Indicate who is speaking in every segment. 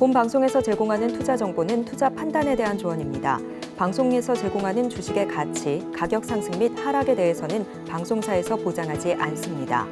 Speaker 1: 본 방송에서 제공하는 투자 정보는 투자 판단에 대한 조언입니다. 방송에서 제공하는 주식의 가치, 가격 상승 및 하락에 대해서는 방송사에서 보장하지 않습니다.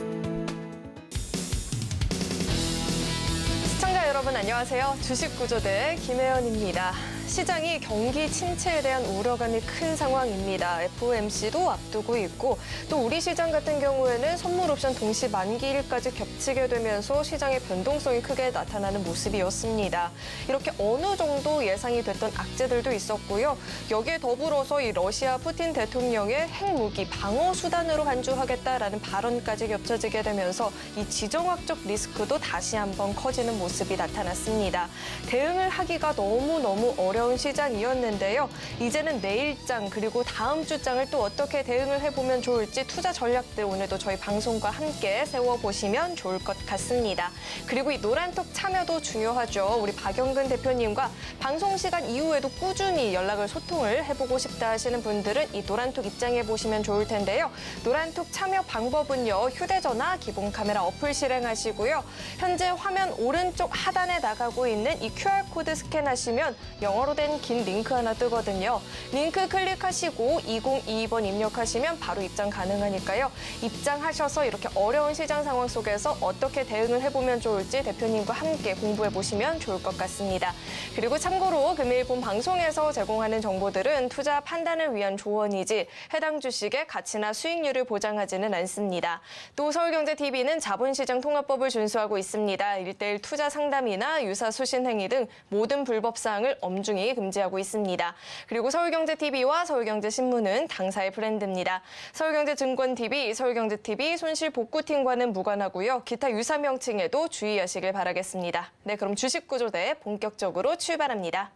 Speaker 2: 시청자 여러분 안녕하세요. 주식구조대 김혜연입니다. 시장이 경기 침체에 대한 우려감이 큰 상황입니다. FOMC도 앞두고 있고 또 우리 시장 같은 경우에는 선물 옵션 동시 만기일까지 겹치게 되면서 시장의 변동성이 크게 나타나는 모습이었습니다. 이렇게 어느 정도 예상이 됐던 악재들도 있었고요. 여기에 더불어서 이 러시아 푸틴 대통령의 핵무기 방어 수단으로 간주하겠다라는 발언까지 겹쳐지게 되면서 이 지정학적 리스크도 다시 한번 커지는 모습이 나타났습니다. 대응을 하기가 너무너무 어려운 시장이었는데요. 이제는 내일장 그리고 다음 주장을 또 어떻게 대응을 해보면 좋을지 투자 전략들 오늘도 저희 방송과 함께 세워보시면 좋을 것 같습니다. 그리고 이 노란톡 참여도 중요하죠. 우리 박영근 대표님과 방송 시간 이후에도 꾸준히 소통을 해보고 싶다 하시는 분들은 이 노란톡 입장해보시면 좋을 텐데요. 노란톡 참여 방법은요. 휴대전화 기본 카메라 어플 실행하시고요. 현재 화면 오른쪽 하단에 나가고 있는 이 QR코드 스캔하시면 영어로 된 긴 링크 하나 뜨거든요. 링크 클릭하시고 2022번 입력하시면 바로 입장 가능하니까요. 입장하셔서 이렇게 어려운 시장 상황 속에서 어떻게 대응을 해보면 좋을지 대표님과 함께 공부해보시면 좋을 것 같습니다. 그리고 참고로 금일 본 방송에서 제공하는 정보들은 투자 판단을 위한 조언이지 해당 주식의 가치나 수익률을 보장하지는 않습니다. 또 서울경제TV는 자본시장 통합법을 준수하고 있습니다. 1:1 투자 상담이나 유사 수신 행위 등 모든 불법 사항을 엄중히 금지하고 있습니다. 그리고 서울경제TV와 서울경제신문은 당사의 브랜드입니다. 서울경제증권TV, 서울경제TV 손실복구팀과는 무관하고요. 기타 유사 명칭에도 주의하시길 바라겠습니다. 네, 그럼 주식구조대 본격적으로 출발합니다.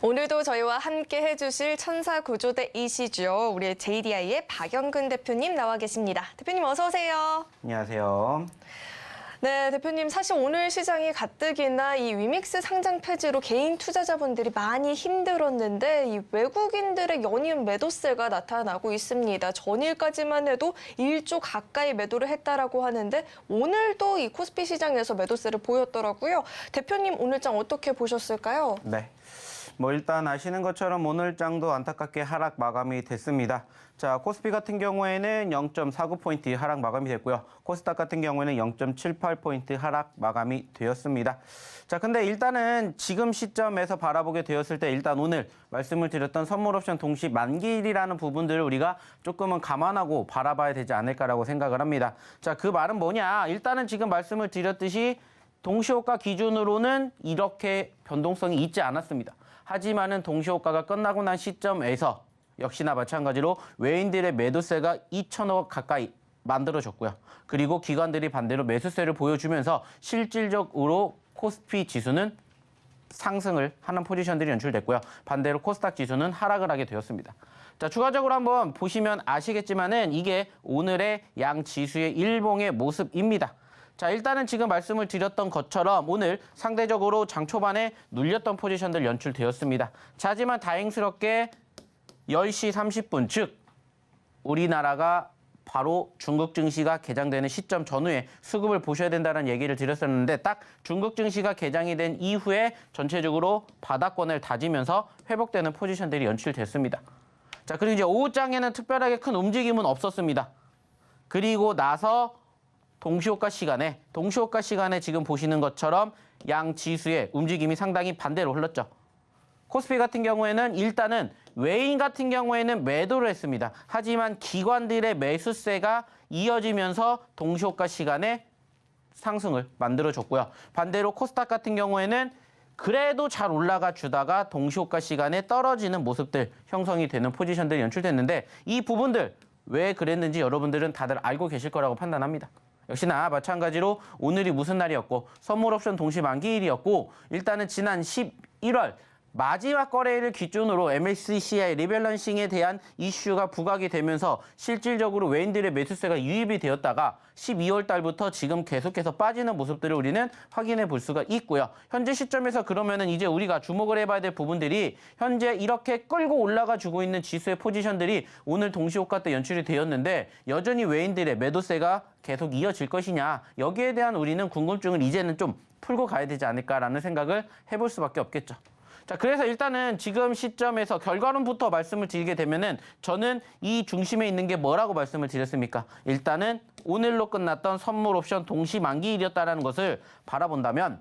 Speaker 2: 오늘도 저희와 함께 해주실 천사구조대이시죠. 우리 JDI의 박영근 대표님 나와 계십니다. 대표님 어서 오세요.
Speaker 3: 안녕하세요.
Speaker 2: 네, 대표님 사실 오늘 시장이 가뜩이나 이 위믹스 상장 폐지로 개인 투자자분들이 많이 힘들었는데 이 외국인들의 연이은 매도세가 나타나고 있습니다. 전일까지만 해도 1조 가까이 매도를 했다라고 하는데 오늘도 이 코스피 시장에서 매도세를 보였더라고요. 대표님 오늘 장 어떻게 보셨을까요?
Speaker 3: 네. 일단 아시는 것처럼 오늘 장도 안타깝게 하락 마감이 됐습니다. 자, 코스피 같은 경우에는 0.49포인트 하락 마감이 됐고요. 코스닥 같은 경우에는 0.78포인트 하락 마감이 되었습니다. 자, 근데 일단은 지금 시점에서 바라보게 되었을 때 일단 오늘 말씀을 드렸던 선물 옵션 동시 만기일이라는 부분들을 우리가 조금은 감안하고 바라봐야 되지 않을까라고 생각을 합니다. 자, 그 말은 뭐냐? 일단은 지금 말씀을 드렸듯이 동시효과 기준으로는 이렇게 변동성이 있지 않았습니다. 하지만은 동시효과가 끝나고 난 시점에서 역시나 마찬가지로 외인들의 매도세가 2천억 가까이 만들어졌고요. 그리고 기관들이 반대로 매수세를 보여주면서 실질적으로 코스피 지수는 상승을 하는 포지션들이 연출됐고요. 반대로 코스닥 지수는 하락을 하게 되었습니다. 자, 추가적으로 한번 보시면 아시겠지만은 이게 오늘의 양 지수의 일봉의 모습입니다. 자, 일단은 지금 말씀을 드렸던 것처럼 오늘 상대적으로 장 초반에 눌렸던 포지션들 연출되었습니다. 자, 하지만 다행스럽게 10시 30분, 즉 우리나라가 바로 중국 증시가 개장되는 시점 전후에 수급을 보셔야 된다는 얘기를 드렸었는데 딱 중국 증시가 개장이 된 이후에 전체적으로 바닥권을 다지면서 회복되는 포지션들이 연출됐습니다. 자, 그리고 이제 오후장에는 특별하게 큰 움직임은 없었습니다. 그리고 나서 동시효과 시간에 지금 보시는 것처럼 양 지수의 움직임이 상당히 반대로 흘렀죠. 코스피 같은 경우에는 일단은 외인 같은 경우에는 매도를 했습니다. 하지만 기관들의 매수세가 이어지면서 동시효과 시간에 상승을 만들어줬고요. 반대로 코스닥 같은 경우에는 그래도 잘 올라가 주다가 동시효과 시간에 떨어지는 모습들 형성이 되는 포지션들이 연출됐는데 이 부분들 왜 그랬는지 여러분들은 다들 알고 계실 거라고 판단합니다. 역시나 마찬가지로 오늘이 무슨 날이었고 선물 옵션 동시 만기일이었고 일단은 지난 11월 마지막 거래일을 기준으로 MSCI 리밸런싱에 대한 이슈가 부각이 되면서 실질적으로 외인들의 매수세가 유입이 되었다가 12월 달부터 지금 계속해서 빠지는 모습들을 우리는 확인해 볼 수가 있고요. 현재 시점에서 그러면은 이제 우리가 주목을 해봐야 될 부분들이 현재 이렇게 끌고 올라가 주고 있는 지수의 포지션들이 오늘 동시호가 때 연출이 되었는데 여전히 외인들의 매도세가 계속 이어질 것이냐, 여기에 대한 우리는 궁금증을 이제는 좀 풀고 가야 되지 않을까라는 생각을 해볼 수밖에 없겠죠. 자, 그래서 일단은 지금 시점에서 결과론부터 말씀을 드리게 되면은 저는 이 중심에 있는 게 뭐라고 말씀을 드렸습니까? 일단은 오늘로 끝났던 선물 옵션 동시 만기일이었다는 것을 바라본다면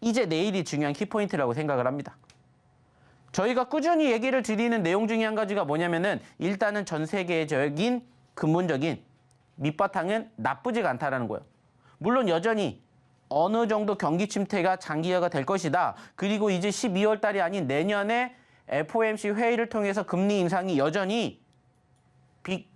Speaker 3: 이제 내일이 중요한 키포인트라고 생각을 합니다. 저희가 꾸준히 얘기를 드리는 내용 중에 한 가지가 뭐냐면은 일단은 전 세계적인 근본적인 밑바탕은 나쁘지가 않다라는 거예요. 물론 여전히 어느 정도 경기 침체가 장기화가 될 것이다. 그리고 이제 12월 달이 아닌 내년에 FOMC 회의를 통해서 금리 인상이 여전히 빅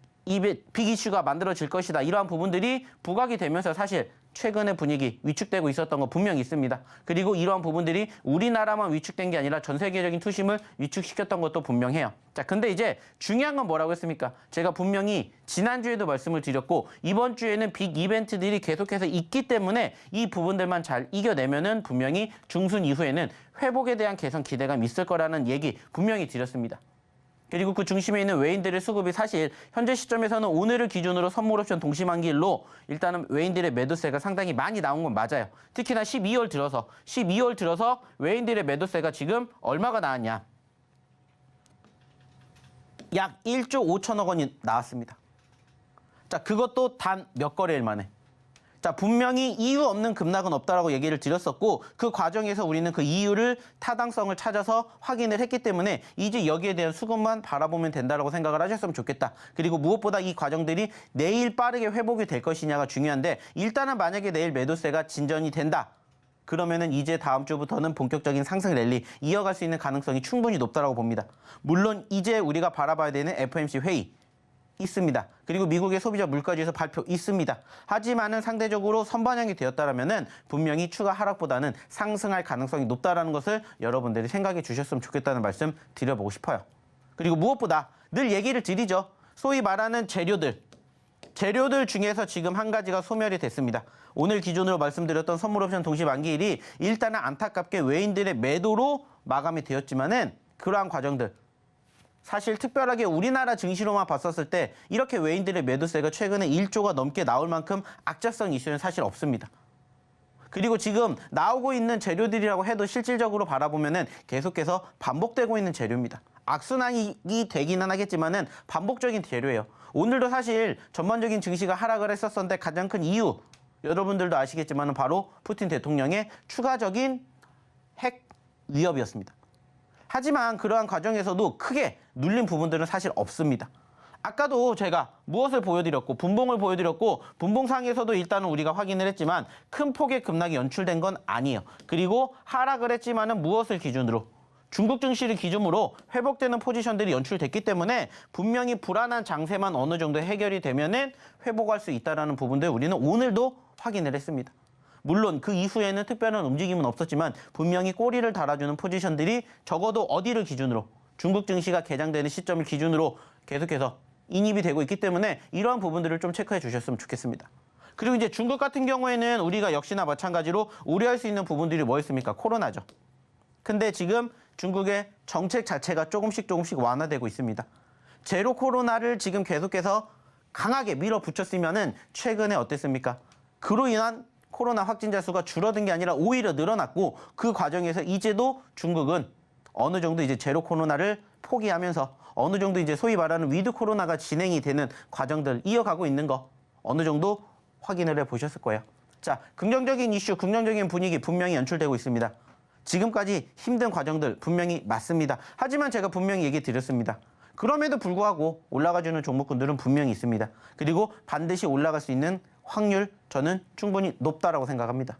Speaker 3: 이슈가 만들어질 것이다. 이러한 부분들이 부각이 되면서 사실 최근의 분위기 위축되고 있었던 거 분명히 있습니다. 그리고 이러한 부분들이 우리나라만 위축된 게 아니라 전 세계적인 투심을 위축시켰던 것도 분명해요. 자, 근데 이제 중요한 건 뭐라고 했습니까? 제가 분명히 지난주에도 말씀을 드렸고 이번 주에는 빅 이벤트들이 계속해서 있기 때문에 이 부분들만 잘 이겨내면은 분명히 중순 이후에는 회복에 대한 개선 기대감이 있을 거라는 얘기 분명히 드렸습니다. 그리고 그 중심에 있는 외인들의 수급이 사실 현재 시점에서는 오늘을 기준으로 선물옵션 동시만기일로 일단은 외인들의 매도세가 상당히 많이 나온 건 맞아요. 특히나 12월 들어서 외인들의 매도세가 지금 얼마가 나왔냐. 약 1조 5천억 원이 나왔습니다. 자, 그것도 단 몇 거래일 만에. 자, 분명히 이유 없는 급락은 없다라고 얘기를 드렸었고 그 과정에서 우리는 그 이유를 타당성을 찾아서 확인을 했기 때문에 이제 여기에 대한 수급만 바라보면 된다라고 생각을 하셨으면 좋겠다. 그리고 무엇보다 이 과정들이 내일 빠르게 회복이 될 것이냐가 중요한데 일단은 만약에 내일 매도세가 진전이 된다. 그러면은 이제 다음 주부터는 본격적인 상승 랠리 이어갈 수 있는 가능성이 충분히 높다라고 봅니다. 물론 이제 우리가 바라봐야 되는 FOMC 회의 있습니다. 그리고 미국의 소비자 물가지수 발표 있습니다. 하지만은 상대적으로 선반영이 되었다라면은 분명히 추가 하락보다는 상승할 가능성이 높다라는 것을 여러분들이 생각해 주셨으면 좋겠다는 말씀 드려보고 싶어요. 그리고 무엇보다 늘 얘기를 드리죠. 소위 말하는 재료들 중에서 지금 한 가지가 소멸이 됐습니다. 오늘 기준으로 말씀드렸던 선물옵션 동시 만기일이 일단은 안타깝게 외인들의 매도로 마감이 되었지만은 그러한 과정들 사실 특별하게 우리나라 증시로만 봤었을 때 이렇게 외인들의 매도세가 최근에 1조가 넘게 나올 만큼 악재성 이슈는 사실 없습니다. 그리고 지금 나오고 있는 재료들이라고 해도 실질적으로 바라보면은 계속해서 반복되고 있는 재료입니다. 악순환이 되기는 하겠지만은 반복적인 재료예요. 오늘도 사실 전반적인 증시가 하락을 했었는데 가장 큰 이유 여러분들도 아시겠지만은 바로 푸틴 대통령의 추가적인 핵 위협이었습니다. 하지만 그러한 과정에서도 크게 눌린 부분들은 사실 없습니다. 아까도 제가 무엇을 보여드렸고 분봉을 보여드렸고 분봉상에서도 일단은 우리가 확인을 했지만 큰 폭의 급락이 연출된 건 아니에요. 그리고 하락을 했지만은 무엇을 기준으로? 중국 증시를 기준으로 회복되는 포지션들이 연출됐기 때문에 분명히 불안한 장세만 어느 정도 해결이 되면은 회복할 수 있다는 부분들 우리는 오늘도 확인을 했습니다. 물론 그 이후에는 특별한 움직임은 없었지만 분명히 꼬리를 달아주는 포지션들이 적어도 어디를 기준으로 중국 증시가 개장되는 시점을 기준으로 계속해서 인입이 되고 있기 때문에 이러한 부분들을 좀 체크해 주셨으면 좋겠습니다. 그리고 이제 중국 같은 경우에는 우리가 역시나 마찬가지로 우려할 수 있는 부분들이 뭐였습니까? 코로나죠. 근데 지금 중국의 정책 자체가 조금씩 완화되고 있습니다. 제로 코로나를 지금 계속해서 강하게 밀어붙였으면은 최근에 어땠습니까? 그로 인한 코로나 확진자 수가 줄어든 게 아니라 오히려 늘어났고 그 과정에서 이제도 중국은 어느 정도 이제 제로 코로나를 포기하면서 어느 정도 이제 소위 말하는 위드 코로나가 진행이 되는 과정들 이어가고 있는 거 어느 정도 확인을 해 보셨을 거예요. 자, 긍정적인 이슈, 긍정적인 분위기 분명히 연출되고 있습니다. 지금까지 힘든 과정들 분명히 맞습니다. 하지만 제가 분명히 얘기 드렸습니다. 그럼에도 불구하고 올라가주는 종목군들은 분명히 있습니다. 그리고 반드시 올라갈 수 있는 확률 저는 충분히 높다라고 생각합니다.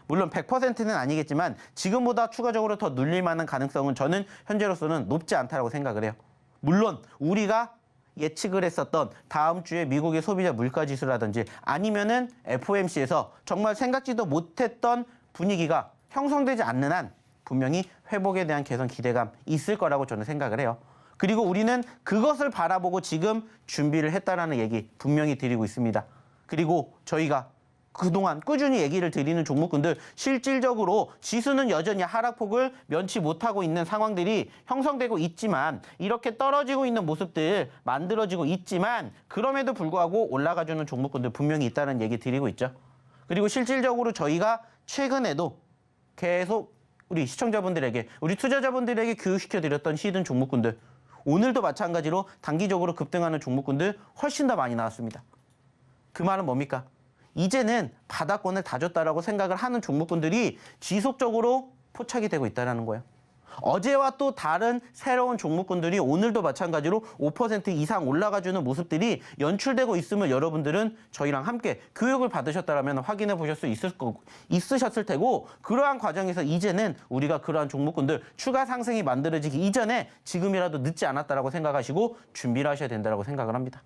Speaker 3: 물론 100%는 아니겠지만 지금보다 추가적으로 더 눌릴 만한 가능성은 저는 현재로서는 높지 않다라고 생각을 해요. 물론 우리가 예측을 했었던 다음 주에 미국의 소비자 물가지수라든지 아니면은 FOMC에서 정말 생각지도 못했던 분위기가 형성되지 않는 한 분명히 회복에 대한 개선 기대감 있을 거라고 저는 생각을 해요. 그리고 우리는 그것을 바라보고 지금 준비를 했다라는 얘기 분명히 드리고 있습니다. 그리고 저희가 그동안 꾸준히 얘기를 드리는 종목군들 실질적으로 지수는 여전히 하락폭을 면치 못하고 있는 상황들이 형성되고 있지만 이렇게 떨어지고 있는 모습들 만들어지고 있지만 그럼에도 불구하고 올라가주는 종목군들 분명히 있다는 얘기 드리고 있죠. 그리고 실질적으로 저희가 최근에도 계속 우리 시청자분들에게 우리 투자자분들에게 교육시켜드렸던 히든 종목군들 오늘도 마찬가지로 단기적으로 급등하는 종목군들 훨씬 더 많이 나왔습니다. 그 말은 뭡니까? 이제는 바닥권을 다졌다라고 생각을 하는 종목군들이 지속적으로 포착이 되고 있다는 거예요. 어제와 또 다른 새로운 종목군들이 오늘도 마찬가지로 5% 이상 올라가주는 모습들이 연출되고 있음을 여러분들은 저희랑 함께 교육을 받으셨다면 확인해 보실 수 있으셨을 테고 그러한 과정에서 이제는 우리가 그러한 종목군들 추가 상승이 만들어지기 이전에 지금이라도 늦지 않았다라고 생각하시고 준비를 하셔야 된다고 생각을 합니다.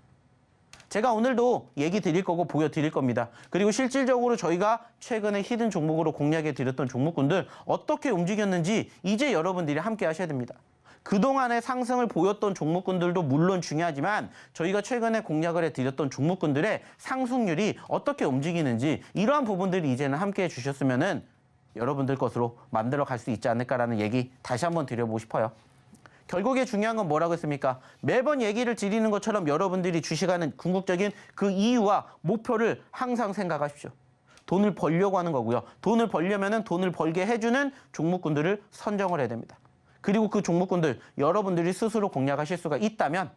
Speaker 3: 제가 오늘도 얘기 드릴 거고 보여드릴 겁니다. 그리고 실질적으로 저희가 최근에 히든 종목으로 공략해 드렸던 종목군들 어떻게 움직였는지 이제 여러분들이 함께 하셔야 됩니다. 그동안의 상승을 보였던 종목군들도 물론 중요하지만 저희가 최근에 공략을 해드렸던 종목군들의 상승률이 어떻게 움직이는지 이러한 부분들이 이제는 함께 해주셨으면 여러분들 것으로 만들어 갈 수 있지 않을까라는 얘기 다시 한번 드려보고 싶어요. 결국에 중요한 건 뭐라고 했습니까? 매번 얘기를 드리는 것처럼 여러분들이 주식하는 궁극적인 그 이유와 목표를 항상 생각하십시오. 돈을 벌려고 하는 거고요. 돈을 벌려면은 돈을 벌게 해주는 종목군들을 선정을 해야 됩니다. 그리고 그 종목군들 여러분들이 스스로 공략하실 수가 있다면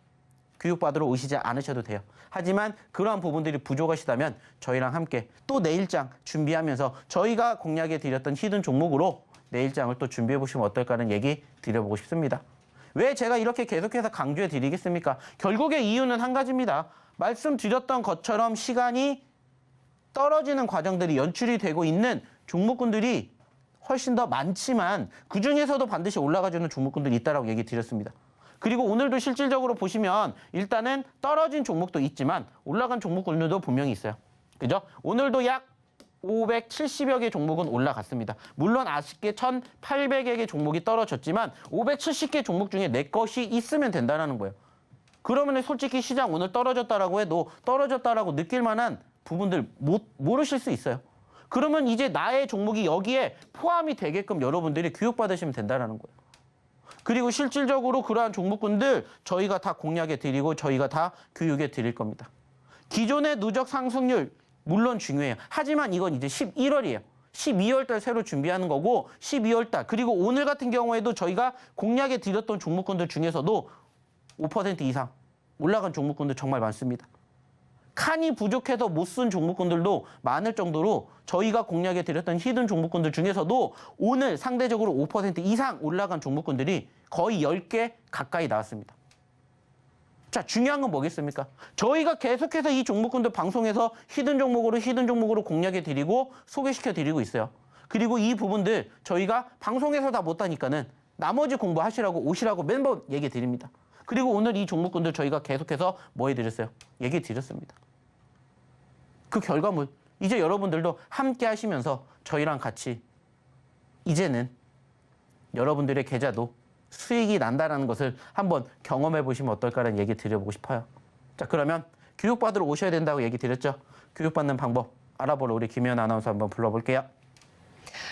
Speaker 3: 교육받으러 오시지 않으셔도 돼요. 하지만 그러한 부분들이 부족하시다면 저희랑 함께 또 내일장 준비하면서 저희가 공략해 드렸던 히든 종목으로 내일장을 또 준비해 보시면 어떨까라는 얘기 드려보고 싶습니다. 왜 제가 이렇게 계속해서 강조해 드리겠습니까? 결국의 이유는 한 가지입니다. 말씀드렸던 것처럼 시간이 떨어지는 과정들이 연출이 되고 있는 종목군들이 훨씬 더 많지만 그중에서도 반드시 올라가주는 종목군들이 있다라고 얘기 드렸습니다. 그리고 오늘도 실질적으로 보시면 일단은 떨어진 종목도 있지만 올라간 종목군들도 분명히 있어요. 그죠? 오늘도 약 570여 개 종목은 올라갔습니다. 물론 아쉽게 1,800여 개 종목이 떨어졌지만 570개 종목 중에 내 것이 있으면 된다는 거예요. 그러면 솔직히 시장 오늘 떨어졌다라고 해도 떨어졌다라고 느낄 만한 부분들 모르실 수 있어요. 그러면 이제 나의 종목이 여기에 포함이 되게끔 여러분들이 교육받으시면 된다는 거예요. 그리고 실질적으로 그러한 종목군들 저희가 다 공략해 드리고 저희가 다 교육해 드릴 겁니다. 기존의 누적 상승률 물론 중요해요. 하지만 이건 이제 11월이에요. 12월 달 새로 준비하는 거고 12월 달 그리고 오늘 같은 경우에도 저희가 공략해 드렸던 종목군들 중에서도 5% 이상 올라간 종목군들 정말 많습니다. 칸이 부족해서 못 쓴 종목군들도 많을 정도로 저희가 공략해 드렸던 히든 종목군들 중에서도 오늘 상대적으로 5% 이상 올라간 종목군들이 거의 10개 가까이 나왔습니다. 자, 중요한 건 뭐겠습니까? 저희가 계속해서 이 종목군들 방송에서 히든 종목으로 공략해 드리고 소개시켜 드리고 있어요. 그리고 이 부분들 저희가 방송에서 다 못하니까는 나머지 공부하시라고 오시라고 매번 얘기 드립니다. 그리고 오늘 이 종목군들 저희가 계속해서 뭐 해드렸어요? 얘기 드렸습니다. 그 결과물 이제 여러분들도 함께 하시면서 저희랑 같이 이제는 여러분들의 계좌도 수익이 난다는 것을 한번 경험해 보시면 어떨까라는 얘기 드려보고 싶어요. 자, 그러면 교육받으러 오셔야 된다고 얘기 드렸죠? 교육받는 방법 알아보러 우리 김혜연 아나운서 한번 불러볼게요.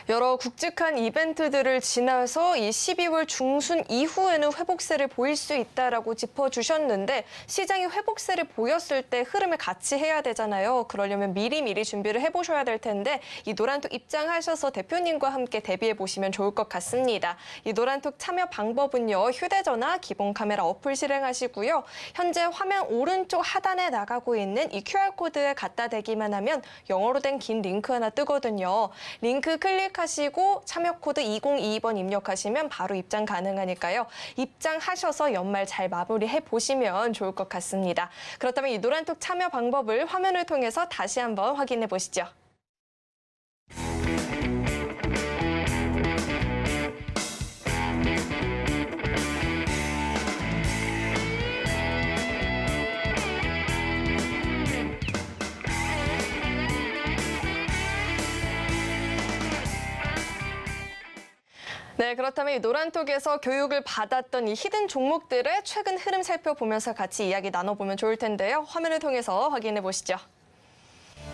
Speaker 2: 여러 굵직한 이벤트들을 지나서 이 12월 중순 이후에는 회복세를 보일 수 있다라고 짚어주셨는데 시장이 회복세를 보였을 때 흐름을 같이 해야 되잖아요. 그러려면 미리 준비를 해보셔야 될 텐데 이 노란톡 입장하셔서 대표님과 함께 대비해 보시면 좋을 것 같습니다. 이 노란톡 참여 방법은요. 휴대전화 기본 카메라 어플 실행하시고요. 현재 화면 오른쪽 하단에 나가고 있는 이 QR코드에 갖다 대기만 하면 영어로 된 긴 링크 하나 뜨거든요. 링크 클릭하시고 참여 코드 2022번 입력하시면 바로 입장 가능하니까요. 입장하셔서 연말 잘 마무리해 보시면 좋을 것 같습니다. 그렇다면 이 노란톡 참여 방법을 화면을 통해서 다시 한번 확인해 보시죠. 네, 그렇다면 이 노란톡에서 교육을 받았던 이 히든 종목들의 최근 흐름 살펴보면서 같이 이야기 나눠보면 좋을 텐데요. 화면을 통해서 확인해 보시죠.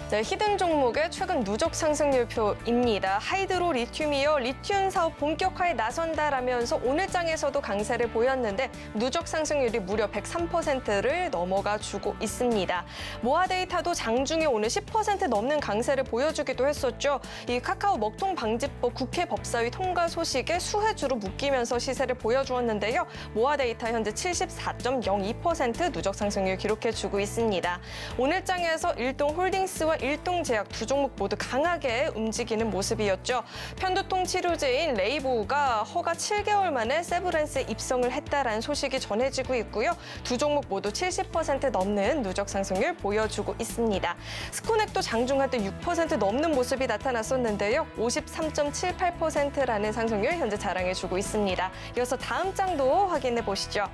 Speaker 2: 네, 히든 종목의 최근 누적 상승률표입니다. 하이드로 리튬이어 리튬 사업 본격화에 나선다라면서 오늘 장에서도 강세를 보였는데 누적 상승률이 무려 103%를 넘어가 주고 있습니다. 모아 데이터도 장중에 오늘 10% 넘는 강세를 보여주기도 했었죠. 이 카카오 먹통 방지법 국회 법사위 통과 소식에 수혜주로 묶이면서 시세를 보여주었는데요. 모아 데이터 현재 74.02% 누적 상승률 기록해주고 있습니다. 오늘 장에서 일동홀딩스와 일동제약 두 종목 모두 강하게 움직이는 모습이었죠. 편두통 치료제인 레이보우가 허가 7개월 만에 세브란스에 입성을 했다라는 소식이 전해지고 있고요. 두 종목 모두 70% 넘는 누적 상승률 보여주고 있습니다. 스코넥도 장중 한때 6% 넘는 모습이 나타났었는데요. 53.78%라는 상승률 현재 자랑해주고 있습니다. 이어서 다음 장도 확인해 보시죠.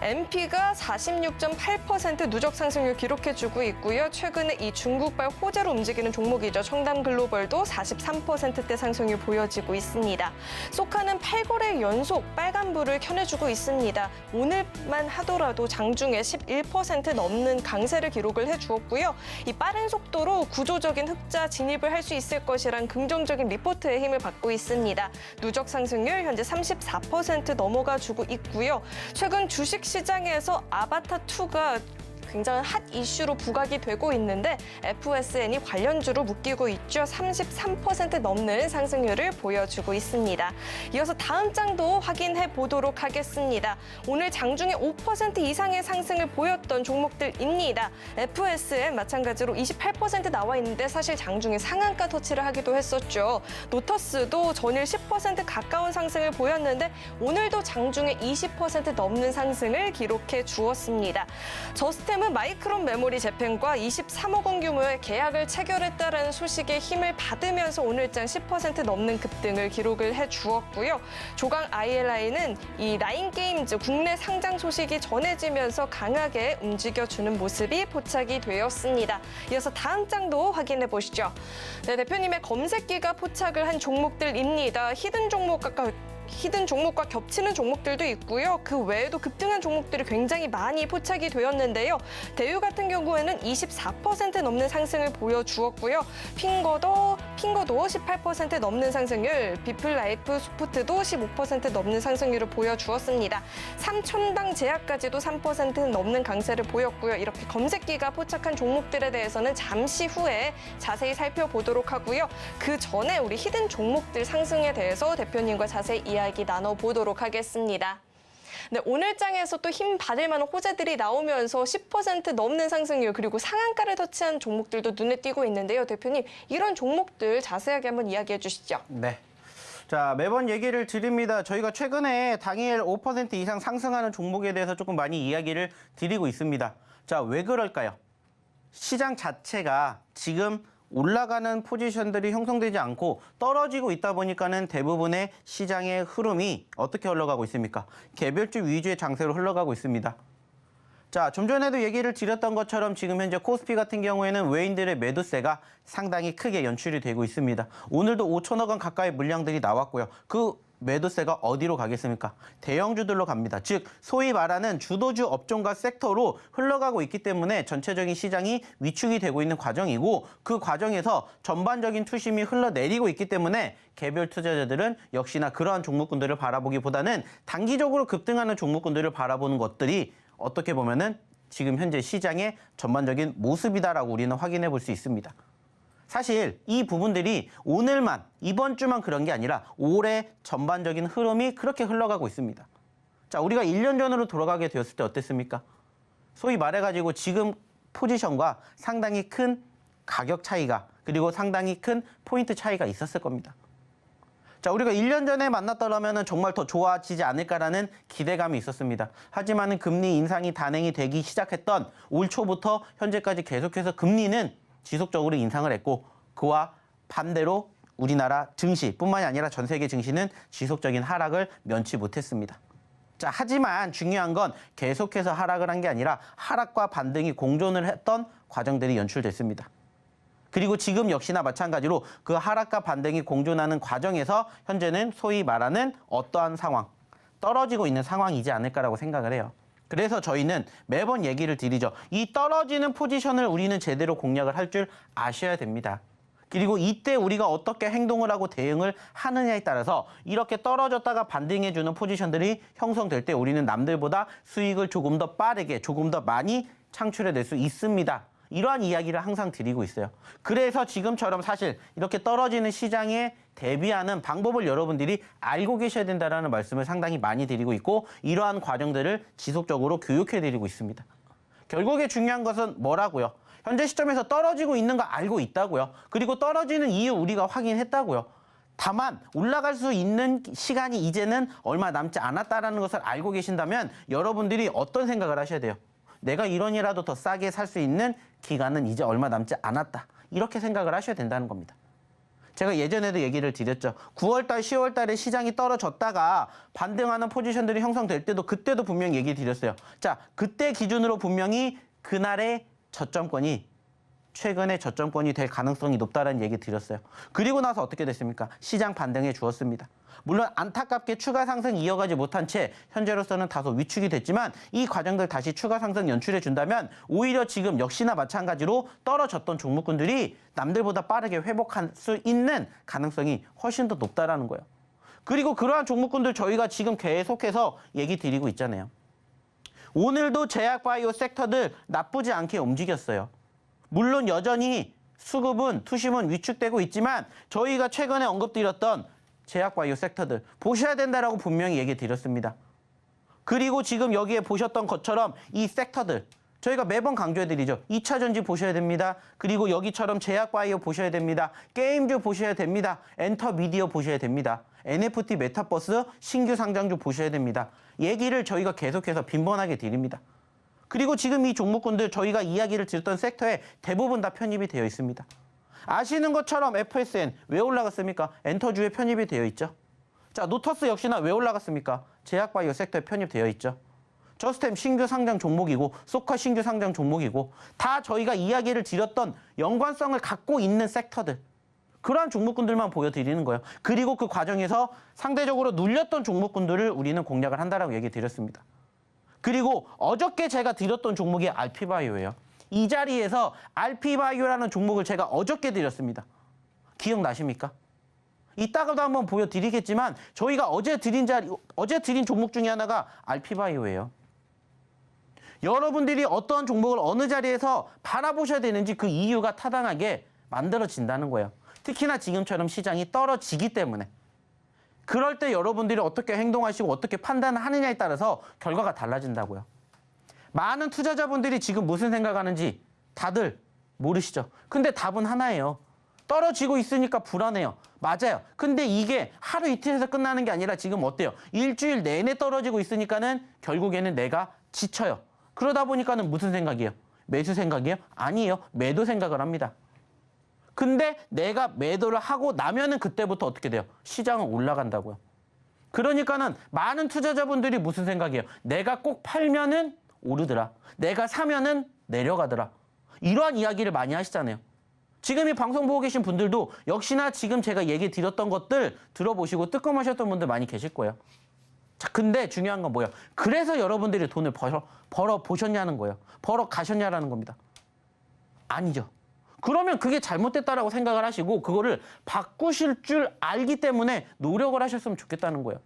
Speaker 2: MP가 46.8% 누적 상승률 기록해주고 있고요. 최근에 이 중국발 호재로 움직이는 종목이죠. 청담글로벌도 43%대 상승률 보여지고 있습니다. 소카는 8거래 연속 빨간불을 켜내주고 있습니다. 오늘만 하더라도 장중에 11% 넘는 강세를 기록을 해주었고요. 이 빠른 속도로 구조적인 흑자 진입을 할 수 있을 것이란 긍정적인 리포트의 힘을 받고 있습니다. 누적 상승률 현재 34% 넘어가 주고 있고요. 최근 주식 시장에서 아바타2가 굉장히 핫 이슈로 부각이 되고 있는데 FSN이 관련주로 묶이고 있죠. 33% 넘는 상승률을 보여주고 있습니다. 이어서 다음 장도 확인해 보도록 하겠습니다. 오늘 장중에 5% 이상의 상승을 보였던 종목들입니다. FSN 마찬가지로 28% 나와 있는데 사실 장중에 상한가 터치를 하기도 했었죠. 노터스도 전일 10% 가까운 상승을 보였는데 오늘도 장중에 20% 넘는 상승을 기록해 주었습니다. 저스템은 마이크론 메모리 재팬과 23억 원 규모의 계약을 체결했다는 소식에 힘을 받으면서 오늘장 10% 넘는 급등을 기록을 해주었고요. 조강 ILI는 이 라인게임즈 국내 상장 소식이 전해지면서 강하게 움직여주는 모습이 포착이 되었습니다. 이어서 다음 장도 확인해 보시죠. 네, 대표님의 검색기가 포착을 한 종목들입니다. 히든 종목과 겹치는 종목들도 있고요. 그 외에도 급등한 종목들이 굉장히 많이 포착이 되었는데요. 대유 같은 경우에는 24% 넘는 상승을 보여주었고요. 핑거도 18% 넘는 상승률, 비플라이프 소프트도 15% 넘는 상승률을 보여주었습니다. 삼천당 제약까지도 3% 넘는 강세를 보였고요. 이렇게 검색기가 포착한 종목들에 대해서는 잠시 후에 자세히 살펴보도록 하고요. 그 전에 우리 히든 종목들 상승에 대해서 대표님과 자세히 이야기 나눠보도록 하겠습니다. 네, 오늘 장에서 또 힘 받을 만한 호재들이 나오면서 10% 넘는 상승률 그리고 상한가를 터치한 종목들도 눈에 띄고 있는데요. 대표님, 이런 종목들 자세하게 한번 이야기해 주시죠.
Speaker 3: 네. 자, 매번 얘기를 드립니다. 저희가 최근에 당일 5% 이상 상승하는 종목에 대해서 조금 많이 이야기를 드리고 있습니다. 자, 왜 그럴까요? 시장 자체가 지금 올라가는 포지션들이 형성되지 않고 떨어지고 있다 보니까는 대부분의 시장의 흐름이 어떻게 흘러가고 있습니까? 개별주 위주의 장세로 흘러가고 있습니다. 자, 좀 전에도 얘기를 드렸던 것처럼 지금 현재 코스피 같은 경우에는 외인들의 매도세가 상당히 크게 연출이 되고 있습니다. 오늘도 5천억 원 가까이 물량들이 나왔고요. 그 매도세가 어디로 가겠습니까? 대형주들로 갑니다. 즉 소위 말하는 주도주 업종과 섹터로 흘러가고 있기 때문에 전체적인 시장이 위축이 되고 있는 과정이고 그 과정에서 전반적인 투심이 흘러내리고 있기 때문에 개별 투자자들은 역시나 그러한 종목군들을 바라보기보다는 단기적으로 급등하는 종목군들을 바라보는 것들이 어떻게 보면은 지금 현재 시장의 전반적인 모습이다라고 우리는 확인해 볼 수 있습니다. 사실 이 부분들이 오늘만, 이번 주만 그런 게 아니라 올해 전반적인 흐름이 그렇게 흘러가고 있습니다. 자, 우리가 1년 전으로 돌아가게 되었을 때 어땠습니까? 소위 말해가지고 지금 포지션과 상당히 큰 가격 차이가 그리고 상당히 큰 포인트 차이가 있었을 겁니다. 자, 우리가 1년 전에 만났더라면 정말 더 좋아지지 않을까라는 기대감이 있었습니다. 하지만 금리 인상이 단행이 되기 시작했던 올 초부터 현재까지 계속해서 금리는 지속적으로 인상을 했고 그와 반대로 우리나라 증시뿐만이 아니라 전 세계 증시는 지속적인 하락을 면치 못했습니다. 자, 하지만 중요한 건 계속해서 하락을 한 게 아니라 하락과 반등이 공존을 했던 과정들이 연출됐습니다. 그리고 지금 역시나 마찬가지로 그 하락과 반등이 공존하는 과정에서 현재는 소위 말하는 어떠한 상황, 떨어지고 있는 상황이지 않을까라고 생각을 해요. 그래서 저희는 매번 얘기를 드리죠. 이 떨어지는 포지션을 우리는 제대로 공략을 할 줄 아셔야 됩니다. 그리고 이때 우리가 어떻게 행동을 하고 대응을 하느냐에 따라서 이렇게 떨어졌다가 반등해주는 포지션들이 형성될 때 우리는 남들보다 수익을 조금 더 빠르게, 조금 더 많이 창출해낼 수 있습니다. 이러한 이야기를 항상 드리고 있어요. 그래서 지금처럼 사실 이렇게 떨어지는 시장에 대비하는 방법을 여러분들이 알고 계셔야 된다는 말씀을 상당히 많이 드리고 있고 이러한 과정들을 지속적으로 교육해드리고 있습니다. 결국에 중요한 것은 뭐라고요? 현재 시점에서 떨어지고 있는 거 알고 있다고요. 그리고 떨어지는 이유 우리가 확인했다고요. 다만 올라갈 수 있는 시간이 이제는 얼마 남지 않았다는 것을 알고 계신다면 여러분들이 어떤 생각을 하셔야 돼요? 내가 1원이라도 더 싸게 살 수 있는 기간은 이제 얼마 남지 않았다. 이렇게 생각을 하셔야 된다는 겁니다. 제가 예전에도 얘기를 드렸죠. 9월달, 10월달에 시장이 떨어졌다가 반등하는 포지션들이 형성될 때도 그때도 분명히 얘기 드렸어요. 자, 그때 기준으로 분명히 그날의 저점권이 최근에 저점권이 될 가능성이 높다는 얘기 드렸어요. 그리고 나서 어떻게 됐습니까? 시장 반등해 주었습니다. 물론 안타깝게 추가 상승 이어가지 못한 채 현재로서는 다소 위축이 됐지만 이 과정들 다시 추가 상승 연출해 준다면 오히려 지금 역시나 마찬가지로 떨어졌던 종목군들이 남들보다 빠르게 회복할 수 있는 가능성이 훨씬 더 높다라는 거예요. 그리고 그러한 종목군들 저희가 지금 계속해서 얘기 드리고 있잖아요. 오늘도 제약바이오 섹터들 나쁘지 않게 움직였어요. 물론 여전히 수급은 투심은 위축되고 있지만 저희가 최근에 언급드렸던 제약바이오 섹터들 보셔야 된다라고 분명히 얘기 드렸습니다. 그리고 지금 여기에 보셨던 것처럼 이 섹터들 저희가 매번 강조해드리죠. 2차 전지 보셔야 됩니다. 그리고 여기처럼 제약바이오 보셔야 됩니다. 게임주 보셔야 됩니다. 엔터미디어 보셔야 됩니다. NFT 메타버스 신규 상장주 보셔야 됩니다. 얘기를 저희가 계속해서 빈번하게 드립니다. 그리고 지금 이 종목군들 저희가 이야기를 드렸던 섹터에 대부분 다 편입이 되어 있습니다. 아시는 것처럼 FSN 왜 올라갔습니까? 엔터주에 편입이 되어 있죠. 자, 노터스 역시나 왜 올라갔습니까? 제약바이오 섹터에 편입되어 있죠. 저스템 신규 상장 종목이고 소카 신규 상장 종목이고 다 저희가 이야기를 드렸던 연관성을 갖고 있는 섹터들 그러한 종목군들만 보여드리는 거예요. 그리고 그 과정에서 상대적으로 눌렸던 종목군들을 우리는 공략을 한다라고 얘기 드렸습니다. 그리고 어저께 제가 드렸던 종목이 알피바이오예요. 이 자리에서 알피바이오라는 종목을 제가 어저께 드렸습니다. 기억나십니까? 이따가도 한번 보여드리겠지만 저희가 어제 드린 종목 중에 하나가 알피바이오예요. 여러분들이 어떠한 종목을 어느 자리에서 바라보셔야 되는지 그 이유가 타당하게 만들어진다는 거예요. 특히나 지금처럼 시장이 떨어지기 때문에. 그럴 때 여러분들이 어떻게 행동하시고 어떻게 판단하느냐에 따라서 결과가 달라진다고요. 많은 투자자분들이 지금 무슨 생각하는지 다들 모르시죠? 근데 답은 하나예요. 떨어지고 있으니까 불안해요. 맞아요. 근데 이게 하루 이틀에서 끝나는 게 아니라 지금 어때요? 일주일 내내 떨어지고 있으니까는 결국에는 내가 지쳐요. 그러다 보니까는 무슨 생각이에요? 매수 생각이에요? 아니에요. 매도 생각을 합니다. 근데 내가 매도를 하고 나면은 그때부터 어떻게 돼요? 시장은 올라간다고요. 그러니까는 많은 투자자분들이 무슨 생각이에요? 내가 꼭 팔면은 오르더라. 내가 사면은 내려가더라. 이러한 이야기를 많이 하시잖아요. 지금 이 방송 보고 계신 분들도 역시나 지금 제가 얘기 드렸던 것들 들어보시고 뜨끔하셨던 분들 많이 계실 거예요. 자, 근데 중요한 건 뭐예요? 그래서 여러분들이 돈을 벌어 보셨냐는 거예요. 벌어 가셨냐라는 겁니다. 아니죠. 그러면 그게 잘못됐다라고 생각을 하시고 그거를 바꾸실 줄 알기 때문에 노력을 하셨으면 좋겠다는 거예요.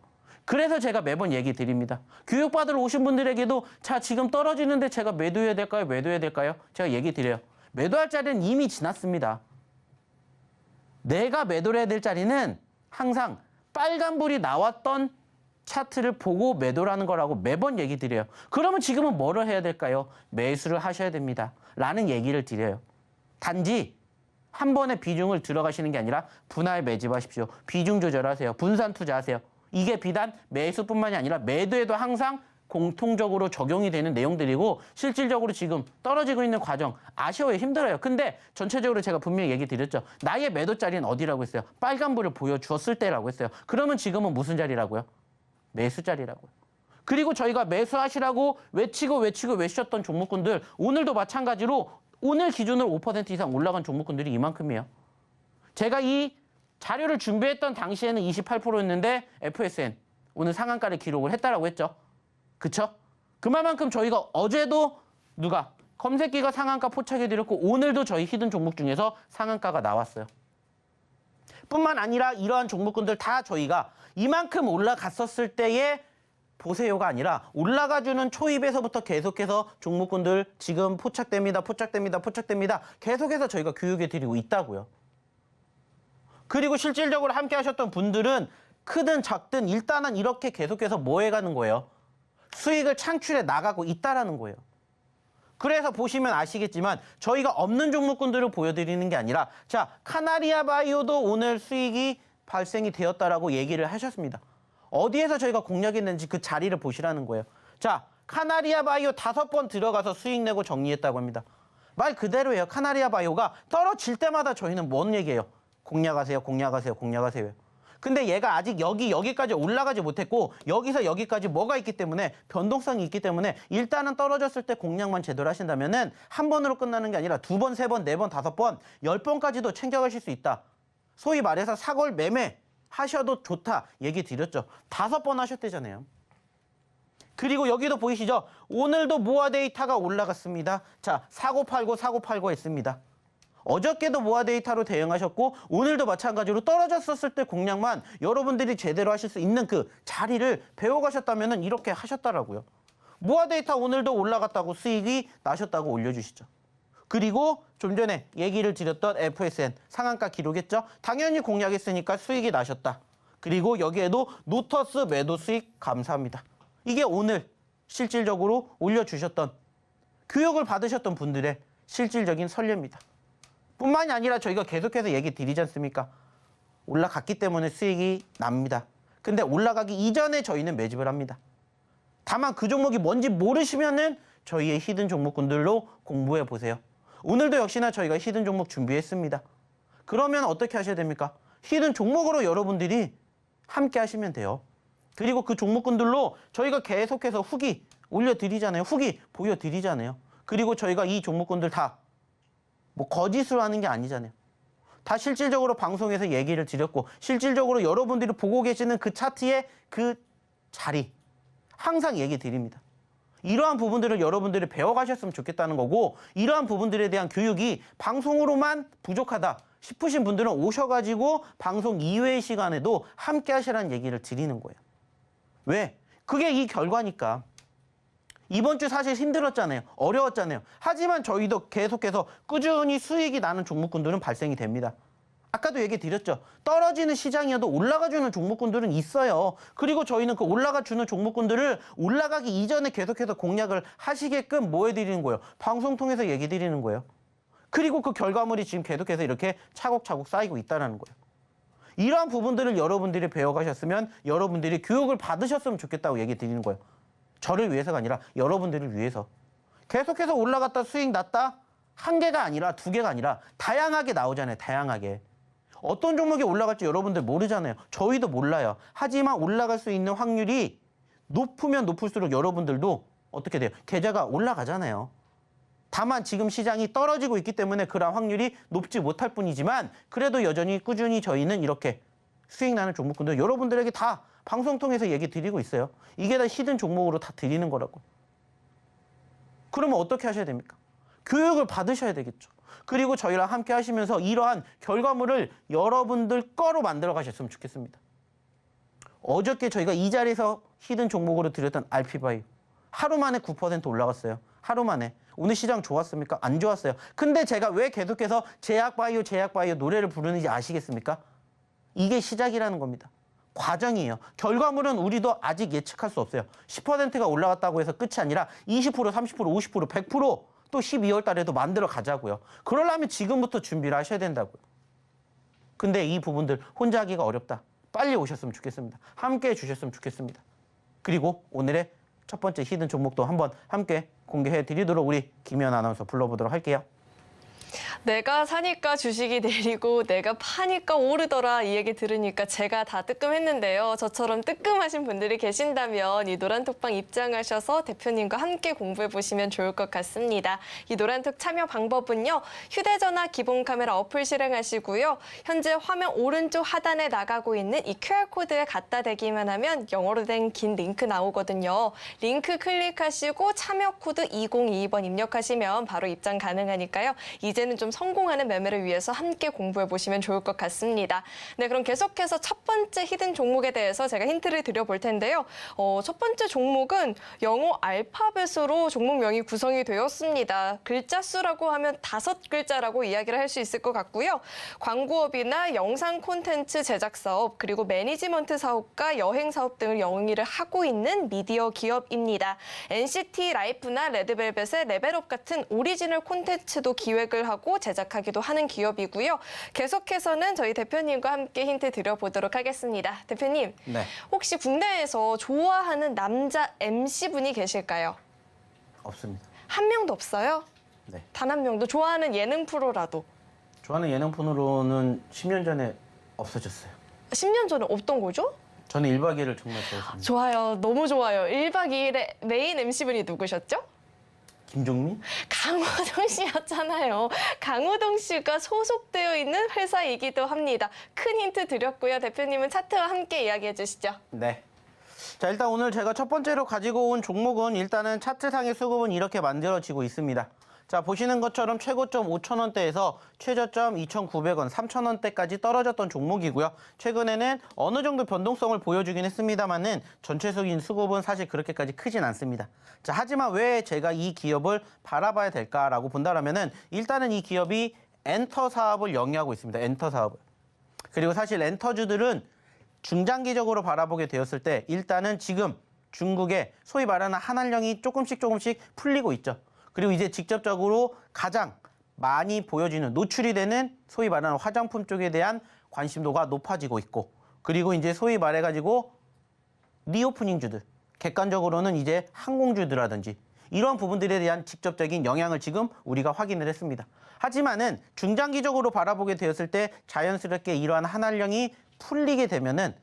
Speaker 3: 그래서 제가 매번 얘기 드립니다. 교육받으러 오신 분들에게도 자, 지금 떨어지는데 제가 매도해야 될까요? 매도해야 될까요? 제가 얘기 드려요. 매도할 자리는 이미 지났습니다. 내가 매도를 해야 될 자리는 항상 빨간불이 나왔던 차트를 보고 매도를 하는 거라고 매번 얘기 드려요. 그러면 지금은 뭐를 해야 될까요? 매수를 하셔야 됩니다. 라는 얘기를 드려요. 단지 한 번에 비중을 들어가시는 게 아니라 분할 매집하십시오. 비중 조절하세요. 분산 투자하세요. 이게 비단 매수뿐만이 아니라 매도에도 항상 공통적으로 적용이 되는 내용들이고 실질적으로 지금 떨어지고 있는 과정 아쉬워요. 힘들어요. 근데 전체적으로 제가 분명히 얘기 드렸죠. 나의 매도 자리는 어디라고 했어요? 빨간불을 보여주었을 때라고 했어요. 그러면 지금은 무슨 자리라고요? 매수 자리라고요. 그리고 저희가 매수하시라고 외치셨던 종목군들 오늘도 마찬가지로 오늘 기준으로 5% 이상 올라간 종목군들이 이만큼이에요. 제가 이 자료를 준비했던 당시에는 28%였는데 FSN 오늘 상한가를 기록을 했다라고 했죠. 그쵸? 그만큼 저희가 어제도 누가 검색기가 상한가 포착해드렸고 오늘도 저희 히든 종목 중에서 상한가가 나왔어요. 뿐만 아니라 이러한 종목군들 다 저희가 이만큼 올라갔었을 때의 보세요가 아니라 올라가주는 초입에서부터 계속해서 종목군들 지금 포착됩니다. 계속해서 저희가 교육해드리고 있다고요. 그리고 실질적으로 함께 하셨던 분들은 크든 작든 일단은 이렇게 계속해서 뭐 해가는 거예요? 수익을 창출해 나가고 있다라는 거예요. 그래서 보시면 아시겠지만 저희가 없는 종목군들을 보여드리는 게 아니라 자, 카나리아 바이오도 오늘 수익이 발생이 되었다라고 얘기를 하셨습니다. 어디에서 저희가 공략했는지 그 자리를 보시라는 거예요. 자, 카나리아 바이오 5번 들어가서 수익 내고 정리했다고 합니다. 말 그대로예요. 카나리아 바이오가 떨어질 때마다 저희는 뭔 얘기예요? 공략하세요. 근데 얘가 아직 여기까지 올라가지 못했고 여기서 여기까지 뭐가 있기 때문에 변동성이 있기 때문에 일단은 떨어졌을 때 공략만 제대로 하신다면은 한 번으로 끝나는 게 아니라 2번, 3번, 4번, 5번, 10번까지도 챙겨가실 수 있다. 소위 말해서 사골 매매 하셔도 좋다 얘기 드렸죠. 5번 하셨대잖아요. 그리고 여기도 보이시죠? 오늘도 모아 데이터가 올라갔습니다. 자, 사고 팔고 했습니다. 어저께도 모아 데이터로 대응하셨고 오늘도 마찬가지로 떨어졌었을 때 공략만 여러분들이 제대로 하실 수 있는 그 자리를 배워가셨다면 이렇게 하셨다라고요. 모아 데이터 오늘도 올라갔다고 수익이 나셨다고 올려주시죠. 그리고 좀 전에 얘기를 드렸던 FSN 상한가 기록했죠. 당연히 공략했으니까 수익이 나셨다. 그리고 여기에도 노터스 매도 수익 감사합니다. 이게 오늘 실질적으로 올려주셨던 교육을 받으셨던 분들의 실질적인 선례입니다. 뿐만이 아니라 저희가 계속해서 얘기 드리지 않습니까? 올라갔기 때문에 수익이 납니다. 근데 올라가기 이전에 저희는 매집을 합니다. 다만 그 종목이 뭔지 모르시면은 저희의 히든 종목군들로 공부해 보세요. 오늘도 역시나 저희가 히든 종목 준비했습니다. 그러면 어떻게 하셔야 됩니까? 히든 종목으로 여러분들이 함께 하시면 돼요. 그리고 그 종목군들로 저희가 계속해서 후기 올려드리잖아요. 후기 보여드리잖아요. 그리고 저희가 이 종목군들 다 뭐 거짓으로 하는 게 아니잖아요. 다 실질적으로 방송에서 얘기를 드렸고 실질적으로 여러분들이 보고 계시는 그 차트의 그 자리 항상 얘기 드립니다. 이러한 부분들을 여러분들이 배워가셨으면 좋겠다는 거고 이러한 부분들에 대한 교육이 방송으로만 부족하다 싶으신 분들은 오셔가지고 방송 이외의 시간에도 함께 하시라는 얘기를 드리는 거예요. 왜? 그게 이 결과니까. 이번 주 사실 힘들었잖아요. 어려웠잖아요. 하지만 저희도 계속해서 꾸준히 수익이 나는 종목군들은 발생이 됩니다. 아까도 얘기 드렸죠. 떨어지는 시장이어도 올라가주는 종목군들은 있어요. 그리고 저희는 그 올라가주는 종목군들을 올라가기 이전에 계속해서 공략을 하시게끔 뭐 해드리는 거예요? 방송 통해서 얘기 드리는 거예요. 그리고 그 결과물이 지금 계속해서 이렇게 차곡차곡 쌓이고 있다는 거예요. 이러한 부분들을 여러분들이 배워가셨으면 여러분들이 교육을 받으셨으면 좋겠다고 얘기 드리는 거예요. 저를 위해서가 아니라 여러분들을 위해서. 계속해서 올라갔다 수익 났다 한 개가 아니라 두 개가 아니라 다양하게 나오잖아요. 다양하게. 어떤 종목이 올라갈지 여러분들 모르잖아요. 저희도 몰라요. 하지만 올라갈 수 있는 확률이 높으면 높을수록 여러분들도 어떻게 돼요? 계좌가 올라가잖아요. 다만 지금 시장이 떨어지고 있기 때문에 그런 확률이 높지 못할 뿐이지만 그래도 여전히 꾸준히 저희는 이렇게 수익 나는 종목군들 여러분들에게 다 방송 통해서 얘기 드리고 있어요. 이게 다 히든 종목으로 다 드리는 거라고. 그러면 어떻게 하셔야 됩니까? 교육을 받으셔야 되겠죠. 그리고 저희랑 함께 하시면서 이러한 결과물을 여러분들 거로 만들어 가셨으면 좋겠습니다. 어저께 저희가 이 자리에서 히든 종목으로 드렸던 RP바이오 하루 만에 9% 올라갔어요. 하루 만에. 오늘 시장 좋았습니까? 안 좋았어요. 근데 제가 왜 계속해서 제약바이오 노래를 부르는지 아시겠습니까? 이게 시작이라는 겁니다. 과정이에요. 결과물은 우리도 아직 예측할 수 없어요. 10%가 올라갔다고 해서 끝이 아니라 20%, 30%, 50%, 100% 또 12월 달에도 만들어 가자고요. 그러려면 지금부터 준비를 하셔야 된다고요. 근데 이 부분들 혼자 하기가 어렵다. 빨리 오셨으면 좋겠습니다. 함께 해주셨으면 좋겠습니다. 그리고 오늘의 첫 번째 히든 종목도 한번 함께 공개해 드리도록 우리 김연 아나운서 불러보도록 할게요.
Speaker 2: 내가 사니까 주식이 내리고 내가 파니까 오르더라 이 얘기 들으니까 제가 다 뜨끔했는데요. 저처럼 뜨끔하신 분들이 계신다면 이 노란톡방 입장하셔서 대표님과 함께 공부해 보시면 좋을 것 같습니다. 이 노란톡 참여 방법은요. 휴대전화 기본 카메라 어플 실행하시고요. 현재 화면 오른쪽 하단에 나가고 있는 이 QR코드에 갖다 대기만 하면 영어로 된 긴 링크 나오거든요. 링크 클릭하시고 참여 코드 2022번 입력하시면 바로 입장 가능하니까요. 이제는 좀 성공하는 매매를 위해서 함께 공부해 보시면 좋을 것 같습니다. 네, 그럼 계속해서 첫 번째 히든 종목에 대해서 제가 힌트를 드려볼 텐데요. 첫 번째 종목은 영어 알파벳으로 종목명이 구성이 되었습니다. 글자 수라고 하면 5글자라고 이야기를 할 수 있을 것 같고요. 광고업이나 영상 콘텐츠 제작 사업, 그리고 매니지먼트 사업과 여행 사업 등을 영위를 하고 있는 미디어 기업입니다. NCT 라이프나 레드벨벳의 레벨업 같은 오리지널 콘텐츠도 기획을 하고 제작하기도 하는 기업이고요. 계속해서는 저희 대표님과 함께 힌트 드려보도록 하겠습니다. 대표님,
Speaker 3: 네.
Speaker 2: 혹시 국내에서 좋아하는 남자 MC분이 계실까요?
Speaker 3: 없습니다.
Speaker 2: 한 명도 없어요?
Speaker 3: 네.
Speaker 2: 단 한 명도? 좋아하는 예능 프로라도?
Speaker 3: 좋아하는 예능 프로는 10년 전에 없어졌어요.
Speaker 2: 10년 전에 없던 거죠?
Speaker 3: 저는 1박 2일을 정말 좋아했습니다.
Speaker 2: 좋아요. 너무 좋아요. 1박 2일의 메인 MC분이 누구셨죠?
Speaker 3: 김종민?
Speaker 2: 강호동 씨였잖아요. 강호동 씨가 소속되어 있는 회사이기도 합니다. 큰 힌트 드렸고요. 대표님은 차트와 함께 이야기해 주시죠.
Speaker 3: 네. 자, 일단 오늘 제가 첫 번째로 가지고 온 종목은 일단은 차트상의 수급은 이렇게 만들어지고 있습니다. 자, 보시는 것처럼 최고점 5,000원대에서 최저점 2,900원, 3,000원대까지 떨어졌던 종목이고요. 최근에는 어느 정도 변동성을 보여주긴 했습니다만은 전체적인 수급은 사실 그렇게까지 크진 않습니다. 자, 하지만 왜 제가 이 기업을 바라봐야 될까라고 본다라면은 일단은 이 기업이 엔터 사업을 영위하고 있습니다. 엔터 사업을. 그리고 사실 엔터주들은 중장기적으로 바라보게 되었을 때 일단은 지금 중국의 소위 말하는 한한령이 조금씩 풀리고 있죠. 그리고 이제 직접적으로 가장 많이 보여지는 노출이 되는 소위 말하는 화장품 쪽에 대한 관심도가 높아지고 있고, 그리고 이제 소위 말해가지고 리오프닝주들, 객관적으로는 이제 항공주들이라든지 이런 부분들에 대한 직접적인 영향을 지금 우리가 확인을 했습니다. 하지만은 중장기적으로 바라보게 되었을 때 자연스럽게 이러한 한한령이 풀리게 되면은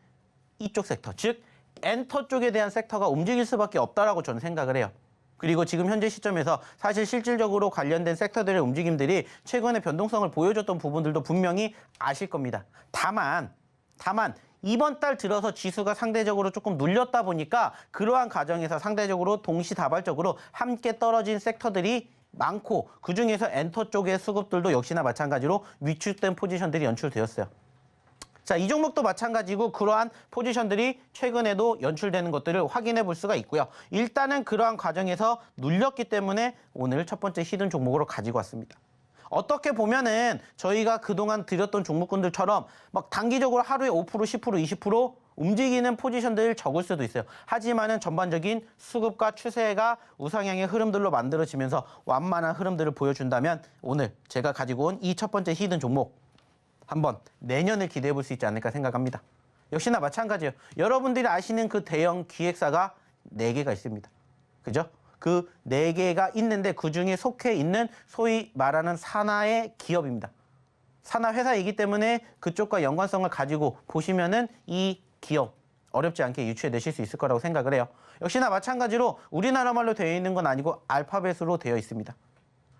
Speaker 3: 이쪽 섹터, 즉 엔터 쪽에 대한 섹터가 움직일 수밖에 없다라고 저는 생각을 해요. 그리고 지금 현재 시점에서 사실 실질적으로 관련된 섹터들의 움직임들이 최근에 변동성을 보여줬던 부분들도 분명히 아실 겁니다. 다만 이번 달 들어서 지수가 상대적으로 조금 눌렸다 보니까 그러한 과정에서 상대적으로 동시다발적으로 함께 떨어진 섹터들이 많고, 그중에서 엔터 쪽의 수급들도 역시나 마찬가지로 위축된 포지션들이 연출되었어요. 자, 이 종목도 마찬가지고 그러한 포지션들이 최근에도 연출되는 것들을 확인해 볼 수가 있고요. 일단은 그러한 과정에서 눌렸기 때문에 오늘 첫 번째 히든 종목으로 가지고 왔습니다. 어떻게 보면은 저희가 그동안 드렸던 종목군들처럼 막 단기적으로 하루에 5%, 10%, 20% 움직이는 포지션들 적을 수도 있어요. 하지만은 전반적인 수급과 추세가 우상향의 흐름들로 만들어지면서 완만한 흐름들을 보여준다면 오늘 제가 가지고 온 이 첫 번째 히든 종목 한번 내년을 기대해 볼 수 있지 않을까 생각합니다. 역시나 마찬가지예요. 여러분들이 아시는 그 대형 기획사가 4개가 있습니다. 그죠? 그 4개가 있는데 그중에 속해 있는 소위 말하는 산하의 기업입니다. 산하 회사이기 때문에 그쪽과 연관성을 가지고 보시면은 이 기업 어렵지 않게 유추해내실 수 있을 거라고 생각을 해요. 역시나 마찬가지로 우리나라 말로 되어 있는 건 아니고 알파벳으로 되어 있습니다.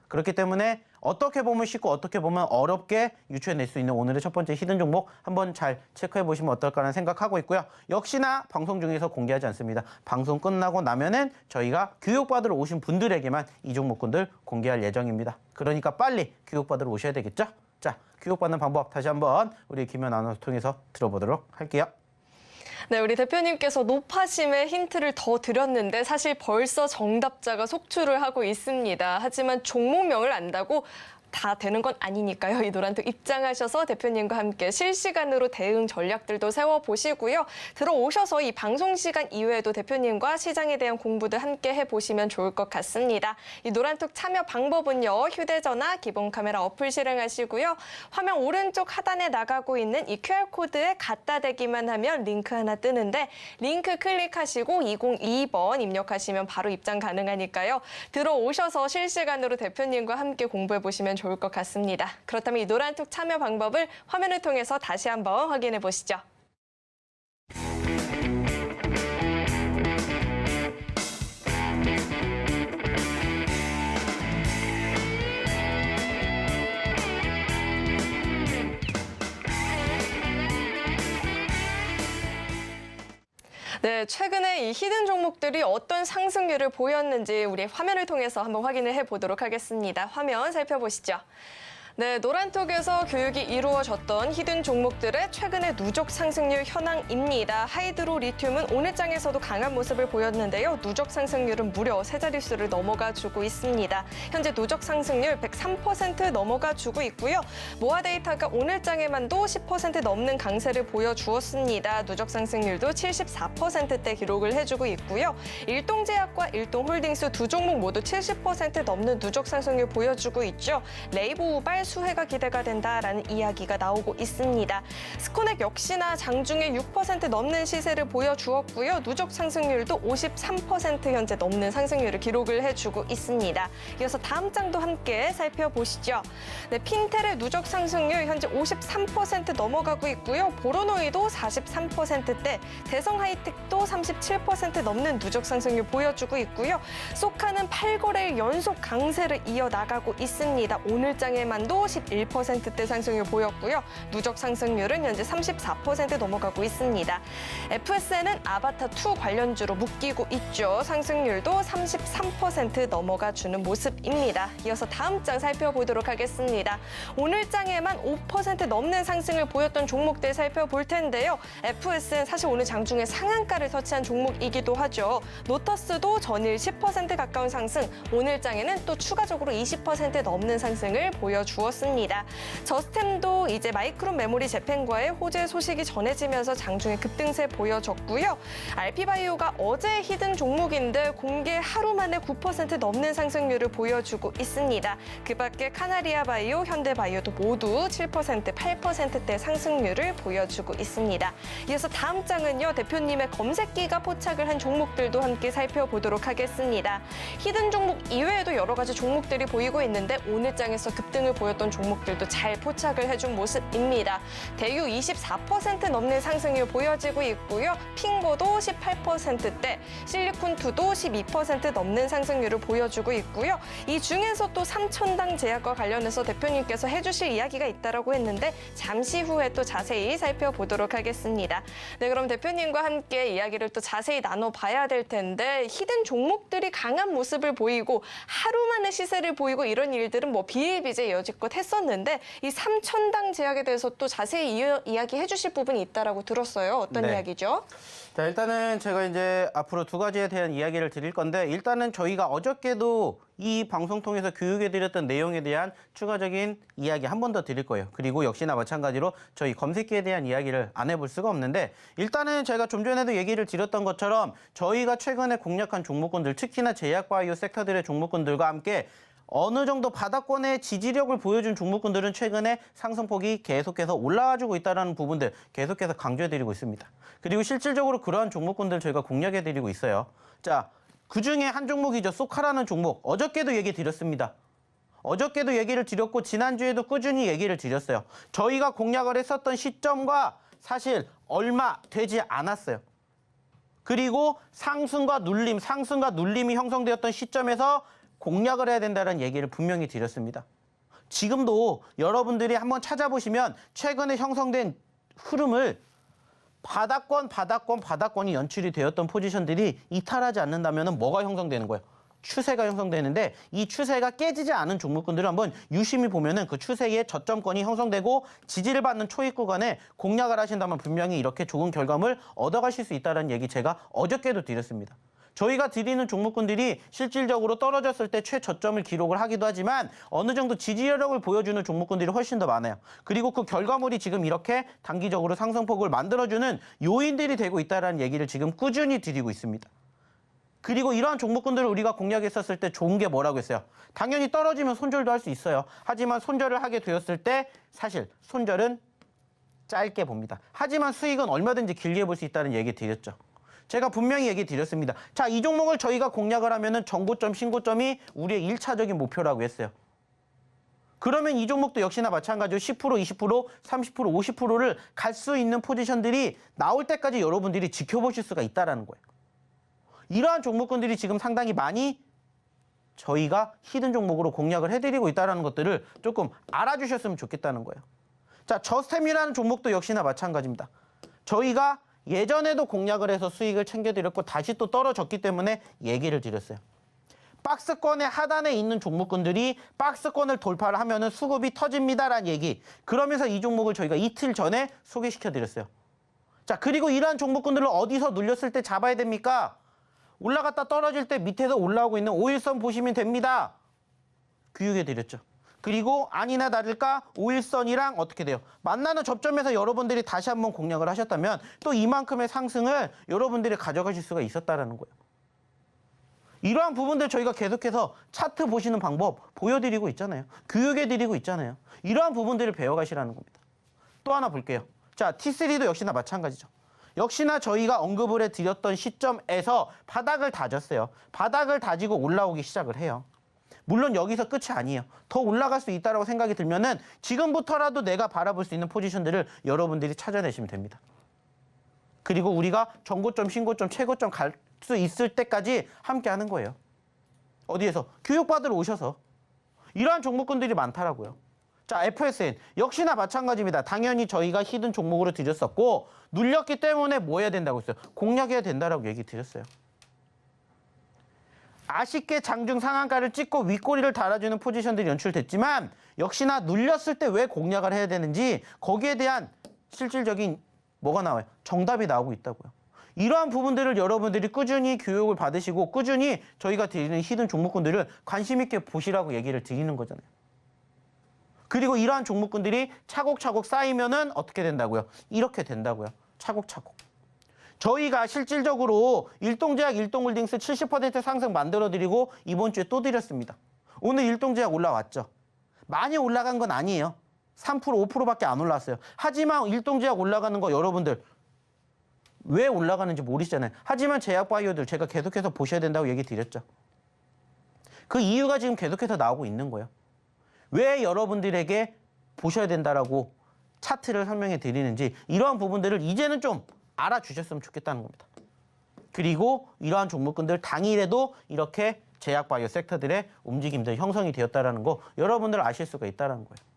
Speaker 3: 그렇기 때문에 어떻게 보면 쉽고 어떻게 보면 어렵게 유추해낼 수 있는 오늘의 첫 번째 히든 종목 한번 잘 체크해 보시면 어떨까라는 생각하고 있고요. 역시나 방송 중에서 공개하지 않습니다. 방송 끝나고 나면은 저희가 교육받으러 오신 분들에게만 이 종목군들 공개할 예정입니다. 그러니까 빨리 교육받으러 오셔야 되겠죠? 자, 교육받는 방법 다시 한번 우리 김현 아나운서 통해서 들어보도록 할게요.
Speaker 2: 네, 우리 대표님께서 높아심의 힌트를 더 드렸는데 사실 벌써 정답자가 속출을 하고 있습니다. 하지만 종목명을 안다고 다 되는 건 아니니까요. 이 노란톡 입장하셔서 대표님과 함께 실시간으로 대응 전략들도 세워보시고요. 들어오셔서 이 방송 시간 이외에도 대표님과 시장에 대한 공부들 함께 해보시면 좋을 것 같습니다. 이 노란톡 참여 방법은요. 휴대전화 기본 카메라 어플 실행하시고요. 화면 오른쪽 하단에 나가고 있는 이 QR코드에 갖다 대기만 하면 링크 하나 뜨는데 링크 클릭하시고 2022번 입력하시면 바로 입장 가능하니까요. 들어오셔서 실시간으로 대표님과 함께 공부해보시면 좋을 것 같습니다. 그렇다면 이 노란톡 참여 방법을 화면을 통해서 다시 한번 확인해 보시죠. 네, 최근에 이 히든 종목들이 어떤 상승률을 보였는지 우리 화면을 통해서 한번 확인을 해보도록 하겠습니다. 화면 살펴보시죠. 네, 노란톡에서 교육이 이루어졌던 히든 종목들의 최근의 누적 상승률 현황입니다. 하이드로 리튬은 오늘 장에서도 강한 모습을 보였는데요. 누적 상승률은 무려 세 자릿수를 넘어가 주고 있습니다. 현재 누적 상승률 103% 넘어가 주고 있고요. 모아데이터가 오늘 장에만도 10% 넘는 강세를 보여주었습니다. 누적 상승률도 74%대 기록을 해주고 있고요. 일동제약과 일동홀딩스 두 종목 모두 70% 넘는 누적 상승률 보여주고 있죠. 레이보 우발 수혜가 기대가 된다라는 이야기가 나오고 있습니다. 스코넥 역시나 장중에 6% 넘는 시세를 보여주었고요. 누적 상승률도 53% 현재 넘는 상승률을 기록을 해주고 있습니다. 이어서 다음 장도 함께 살펴보시죠. 네, 핀텔의 누적 상승률 현재 53% 넘어가고 있고요. 보로노이도 43%대, 대성하이텍도 37% 넘는 누적 상승률 보여주고 있고요. 소카는 8거래일 연속 강세를 이어나가고 있습니다. 오늘 장에만도 11%대 상승률 보였고요. 누적 상승률은 현재 34% 넘어가고 있습니다. FSN은 아바타2 관련주로 묶이고 있죠. 상승률도 33% 넘어가 주는 모습입니다. 이어서 다음 장 살펴보도록 하겠습니다. 오늘 장에만 5% 넘는 상승을 보였던 종목들 살펴볼 텐데요. FSN 사실 오늘 장중에 상한가를 터치한 종목이기도 하죠. 노터스도 전일 10% 가까운 상승, 오늘 장에는 또 추가적으로 20% 넘는 상승을 보여주었습니다. 저스템도 이제 마이크론 메모리 재팬과의 호재 소식이 전해지면서 장중에 급등세 보여줬고요. RP바이오가 어제 히든 종목인데 공개 하루 만에 9% 넘는 상승률을 보여주고 있습니다. 그 밖에 카나리아 바이오, 현대 바이오도 모두 7%, 8%대 상승률을 보여주고 있습니다. 이어서 다음 장은요, 대표님의 검색기가 포착을 한 종목들도 함께 살펴보도록 하겠습니다. 히든 종목 이외에도 여러 가지 종목들이 보이고 있는데 오늘 장에서 급등을 보였던 종목들도 잘 포착을 해준 모습입니다. 대유 24% 넘는 상승률 보여지고 있고요. 핑거도 18%대, 실리콘2도 12% 넘는 상승률을 보여주고 있고요. 이 중에서 또 삼천당 제약과 관련해서 대표님께서 해주실 이야기가 있다라고 했는데 잠시 후에 또 자세히 살펴보도록 하겠습니다. 네, 그럼 대표님과 함께 이야기를 또 자세히 나눠봐야 될 텐데 히든 종목들이 강한 모습을 보이고 하루 만에 시세를 보이고 이런 일들은 뭐 비일비재 여지껏 했었는데 이 삼천당 제약에 대해서 또 자세히 이야기해 주실 부분이 있다라고 들었어요. 어떤
Speaker 3: 네.
Speaker 2: 이야기죠?
Speaker 3: 자, 일단은 제가 이제 앞으로 두 가지에 대한 이야기를 드릴 건데 일단은 저희가 어저께도 이 방송 통해서 교육해드렸던 내용에 대한 추가적인 이야기 한 번 더 드릴 거예요. 그리고 역시나 마찬가지로 저희 검색기에 대한 이야기를 안 해볼 수가 없는데 일단은 제가 좀 전에도 얘기를 드렸던 것처럼 저희가 최근에 공략한 종목군들, 특히나 제약바이오 섹터들의 종목군들과 함께 어느 정도 바닥권의 지지력을 보여준 종목군들은 최근에 상승폭이 계속해서 올라와주고 있다는 부분들 계속해서 강조해드리고 있습니다. 그리고 실질적으로 그러한 종목군들 저희가 공략해드리고 있어요. 자, 그중에 한 종목이죠. 소카라는 종목. 어저께도 얘기 드렸습니다. 어저께도 얘기를 드렸고 지난주에도 꾸준히 얘기를 드렸어요. 저희가 공략을 했었던 시점과 사실 얼마 되지 않았어요. 그리고 상승과 눌림이 형성되었던 시점에서 공략을 해야 된다는 얘기를 분명히 드렸습니다. 지금도 여러분들이 한번 찾아보시면 최근에 형성된 흐름을 바닥권이 연출이 되었던 포지션들이 이탈하지 않는다면 뭐가 형성되는 거예요? 추세가 형성되는데 이 추세가 깨지지 않은 종목군들을 한번 유심히 보면은 그 추세의 저점권이 형성되고 지지를 받는 초입 구간에 공략을 하신다면 분명히 이렇게 좋은 결과물 얻어가실 수 있다는 얘기 제가 어저께도 드렸습니다. 저희가 드리는 종목군들이 실질적으로 떨어졌을 때 최저점을 기록을 하기도 하지만 어느 정도 지지력을 보여주는 종목군들이 훨씬 더 많아요. 그리고 그 결과물이 지금 이렇게 단기적으로 상승폭을 만들어주는 요인들이 되고 있다는 얘기를 지금 꾸준히 드리고 있습니다. 그리고 이러한 종목군들을 우리가 공략했었을 때 좋은 게 뭐라고 했어요? 당연히 떨어지면 손절도 할 수 있어요. 하지만 손절을 하게 되었을 때 사실 손절은 짧게 봅니다. 하지만 수익은 얼마든지 길게 볼 수 있다는 얘기 드렸죠. 제가 분명히 얘기 드렸습니다. 자, 이 종목을 저희가 공략을 하면은 정고점, 신고점이 우리의 1차적인 목표라고 했어요. 그러면 이 종목도 역시나 마찬가지로 10%, 20%, 30%, 50%를 갈 수 있는 포지션들이 나올 때까지 여러분들이 지켜보실 수가 있다는 거예요. 이러한 종목군들이 지금 상당히 많이 저희가 히든 종목으로 공략을 해드리고 있다는 것들을 조금 알아주셨으면 좋겠다는 거예요. 자, 저스템이라는 종목도 역시나 마찬가지입니다. 저희가 예전에도 공략을 해서 수익을 챙겨드렸고 다시 또 떨어졌기 때문에 얘기를 드렸어요. 박스권의 하단에 있는 종목군들이 박스권을 돌파를 하면은 수급이 터집니다라는 얘기. 그러면서 이 종목을 저희가 이틀 전에 소개시켜드렸어요. 자, 그리고 이러한 종목군들을 어디서 눌렸을 때 잡아야 됩니까? 올라갔다 떨어질 때 밑에서 올라오고 있는 5일선 보시면 됩니다. 교육해드렸죠. 그리고 아니나 다를까 5일선이랑 어떻게 돼요? 만나는 접점에서 여러분들이 다시 한번 공략을 하셨다면 또 이만큼의 상승을 여러분들이 가져가실 수가 있었다는 거예요. 이러한 부분들 저희가 계속해서 차트 보시는 방법 보여드리고 있잖아요. 교육해드리고 있잖아요. 이러한 부분들을 배워가시라는 겁니다. 또 하나 볼게요. 자, T3도 역시나 마찬가지죠. 역시나 저희가 언급을 해드렸던 시점에서 바닥을 다졌어요. 바닥을 다지고 올라오기 시작을 해요. 물론 여기서 끝이 아니에요. 더 올라갈 수 있다고 생각이 들면은 지금부터라도 내가 바라볼 수 있는 포지션들을 여러분들이 찾아내시면 됩니다. 그리고 우리가 정고점, 신고점, 최고점 갈 수 있을 때까지 함께 하는 거예요. 어디에서? 교육받으러 오셔서. 이러한 종목군들이 많더라고요. 자, FSN 역시나 마찬가지입니다. 당연히 저희가 히든 종목으로 드렸었고 눌렸기 때문에 뭐 해야 된다고 했어요? 공략해야 된다라고 얘기 드렸어요. 아쉽게 장중 상한가를 찍고 윗꼬리를 달아주는 포지션들이 연출됐지만 역시나 눌렸을 때 왜 공략을 해야 되는지 거기에 대한 실질적인 뭐가 나와요? 정답이 나오고 있다고요. 이러한 부분들을 여러분들이 꾸준히 교육을 받으시고 꾸준히 저희가 드리는 히든 종목군들을 관심 있게 보시라고 얘기를 드리는 거잖아요. 그리고 이러한 종목군들이 차곡차곡 쌓이면은 어떻게 된다고요? 이렇게 된다고요. 차곡차곡. 저희가 실질적으로 일동제약, 일동홀딩스 70% 상승 만들어드리고 이번 주에 또 드렸습니다. 오늘 일동제약 올라왔죠. 많이 올라간 건 아니에요. 3%, 5%밖에 안 올랐어요. 하지만 일동제약 올라가는 거 여러분들 왜 올라가는지 모르시잖아요. 하지만 제약바이오들 제가 계속해서 보셔야 된다고 얘기 드렸죠. 그 이유가 지금 계속해서 나오고 있는 거예요. 왜 여러분들에게 보셔야 된다라고 차트를 설명해 드리는지 이러한 부분들을 이제는 좀 알아주셨으면 좋겠다는 겁니다. 그리고 이러한 종목군들 당일에도 이렇게 제약바이오 섹터들의 움직임들 형성이 되었다는 거 여러분들 아실 수가 있다는 거예요.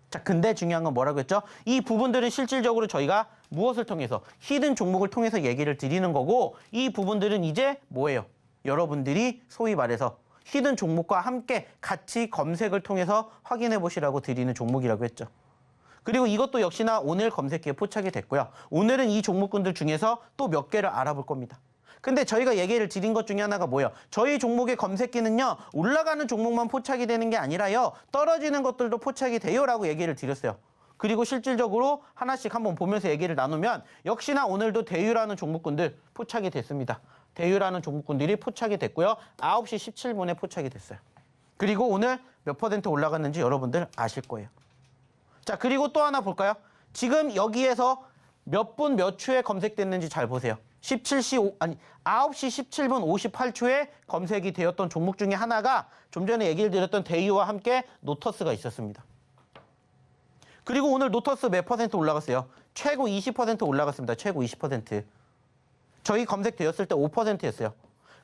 Speaker 3: 자, 근데 중요한 건 뭐라고 했죠? 이 부분들은 실질적으로 저희가 무엇을 통해서 히든 종목을 통해서 얘기를 드리는 거고 이 부분들은 이제 뭐예요? 여러분들이 소위 말해서 히든 종목과 함께 같이 검색을 통해서 확인해 보시라고 드리는 종목이라고 했죠. 그리고 이것도 역시나 오늘 검색기에 포착이 됐고요. 오늘은 이 종목군들 중에서 또 몇 개를 알아볼 겁니다. 근데 저희가 얘기를 드린 것 중에 하나가 뭐예요? 저희 종목의 검색기는요. 올라가는 종목만 포착이 되는 게 아니라요. 떨어지는 것들도 포착이 돼요라고 얘기를 드렸어요. 그리고 실질적으로 하나씩 한번 보면서 얘기를 나누면 역시나 오늘도 대유라는 종목군들 포착이 됐습니다. 대유라는 종목군들이 포착이 됐고요. 9시 17분에 포착이 됐어요. 그리고 오늘 몇 % 올라갔는지 여러분들 아실 거예요. 자, 그리고 또 하나 볼까요? 지금 여기에서 몇 분 몇 초에 검색됐는지 잘 보세요. 9시 17분 58초에 검색이 되었던 종목 중에 하나가 좀 전에 얘기를 드렸던 대유와 함께 노터스가 있었습니다. 그리고 오늘 노터스 몇 % 올라갔어요? 최고 20% 올라갔습니다. 최고 20%. 저희 검색되었을 때 5%였어요.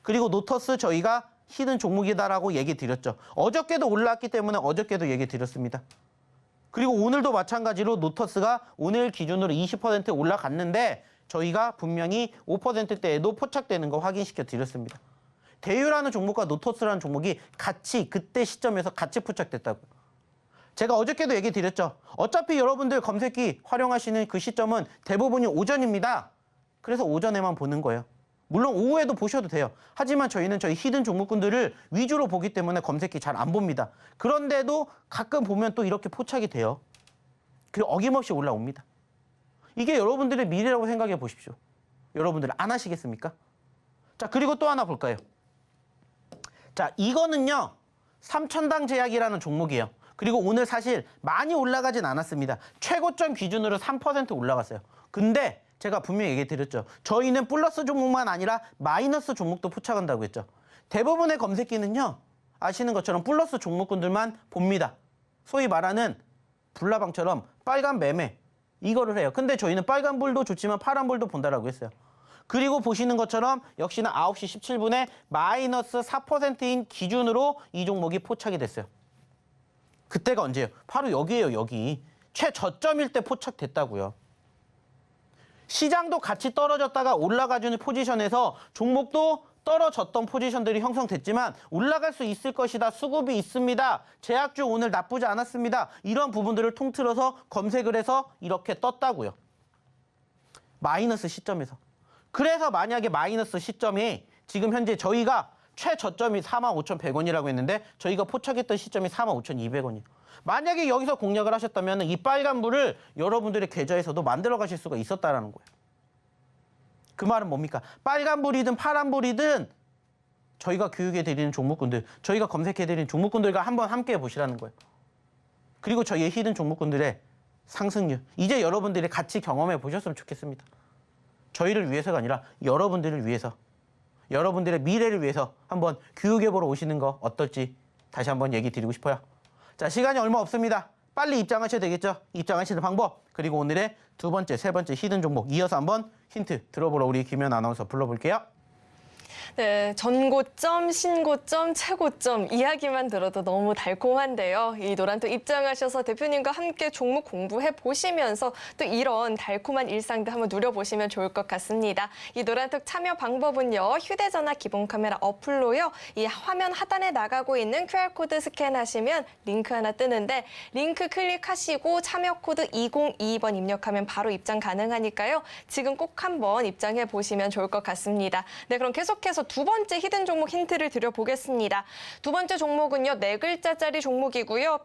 Speaker 3: 그리고 노터스 저희가 히든 종목이다라고 얘기 드렸죠. 어저께도 올랐기 때문에 어저께도 얘기 드렸습니다. 그리고 오늘도 마찬가지로 노터스가 오늘 기준으로 20% 올라갔는데 저희가 분명히 5%대에도 포착되는 거 확인시켜 드렸습니다. 대유라는 종목과 노터스라는 종목이 같이 그때 시점에서 같이 포착됐다고요. 제가 어저께도 얘기 드렸죠. 어차피 여러분들 검색기 활용하시는 그 시점은 대부분이 오전입니다. 그래서 오전에만 보는 거예요. 물론 오후에도 보셔도 돼요. 하지만 저희는 저희 히든 종목군들을 위주로 보기 때문에 검색기 잘 안 봅니다. 그런데도 가끔 보면 또 이렇게 포착이 돼요. 그리고 어김없이 올라옵니다. 이게 여러분들의 미래라고 생각해 보십시오. 여러분들 안 하시겠습니까? 자, 그리고 또 하나 볼까요? 자, 이거는요. 삼천당 제약이라는 종목이에요. 그리고 오늘 사실 많이 올라가진 않았습니다. 최고점 기준으로 3% 올라갔어요. 근데 제가 분명히 얘기 드렸죠. 저희는 플러스 종목만 아니라 마이너스 종목도 포착한다고 했죠. 대부분의 검색기는요. 아시는 것처럼 플러스 종목군들만 봅니다. 소위 말하는 불나방처럼 빨간 매매 이거를 해요. 근데 저희는 빨간불도 좋지만 파란불도 본다라고 했어요. 그리고 보시는 것처럼 역시나 9시 17분에 마이너스 4%인 기준으로 이 종목이 포착이 됐어요. 그때가 언제예요? 바로 여기예요, 여기. 최저점일 때 포착됐다고요. 시장도 같이 떨어졌다가 올라가주는 포지션에서 종목도 떨어졌던 포지션들이 형성됐지만 올라갈 수 있을 것이다. 수급이 있습니다. 제약주 오늘 나쁘지 않았습니다. 이런 부분들을 통틀어서 검색을 해서 이렇게 떴다고요. 마이너스 시점에서. 그래서 만약에 마이너스 시점이 지금 현재 저희가 최저점이 45,100원이라고 했는데 저희가 포착했던 시점이 45,200원이에요. 만약에 여기서 공략을 하셨다면 이 빨간 불을 여러분들의 계좌에서도 만들어 가실 수가 있었다라는 거예요. 그 말은 뭡니까? 빨간 불이든 파란 불이든 저희가 교육해드리는 종목군들, 저희가 검색해드리는 종목군들과 한번 함께 해보시라는 거예요. 그리고 저희의 히든 종목군들의 상승률, 이제 여러분들이 같이 경험해 보셨으면 좋겠습니다. 저희를 위해서가 아니라 여러분들을 위해서, 여러분들의 미래를 위해서 한번 교육해보러 오시는 거 어떨지 다시 한번 얘기 드리고 싶어요. 자, 시간이 얼마 없습니다. 빨리 입장하셔야 되겠죠? 입장하시는 방법, 그리고 오늘의 두 번째, 세 번째 히든 종목 이어서 한번 힌트 들어보러 우리 김연 아나운서 불러볼게요.
Speaker 2: 네, 전고점, 신고점, 최고점 이야기만 들어도 너무 달콤한데요. 이 노란톡 입장하셔서 대표님과 함께 종목 공부해 보시면서 또 이런 달콤한 일상도 한번 누려보시면 좋을 것 같습니다. 이 노란톡 참여 방법은요. 휴대전화 기본 카메라 어플로요. 이 화면 하단에 나가고 있는 QR코드 스캔하시면 링크 하나 뜨는데 링크 클릭하시고 참여 코드 2022번 입력하면 바로 입장 가능하니까요. 지금 꼭 한번 입장해 보시면 좋을 것 같습니다. 네, 그럼 계속해서 두 번째 히든 종목 힌트를 드려보겠습니다. 두 번째 종목은요. 4글자짜리 종목이고요.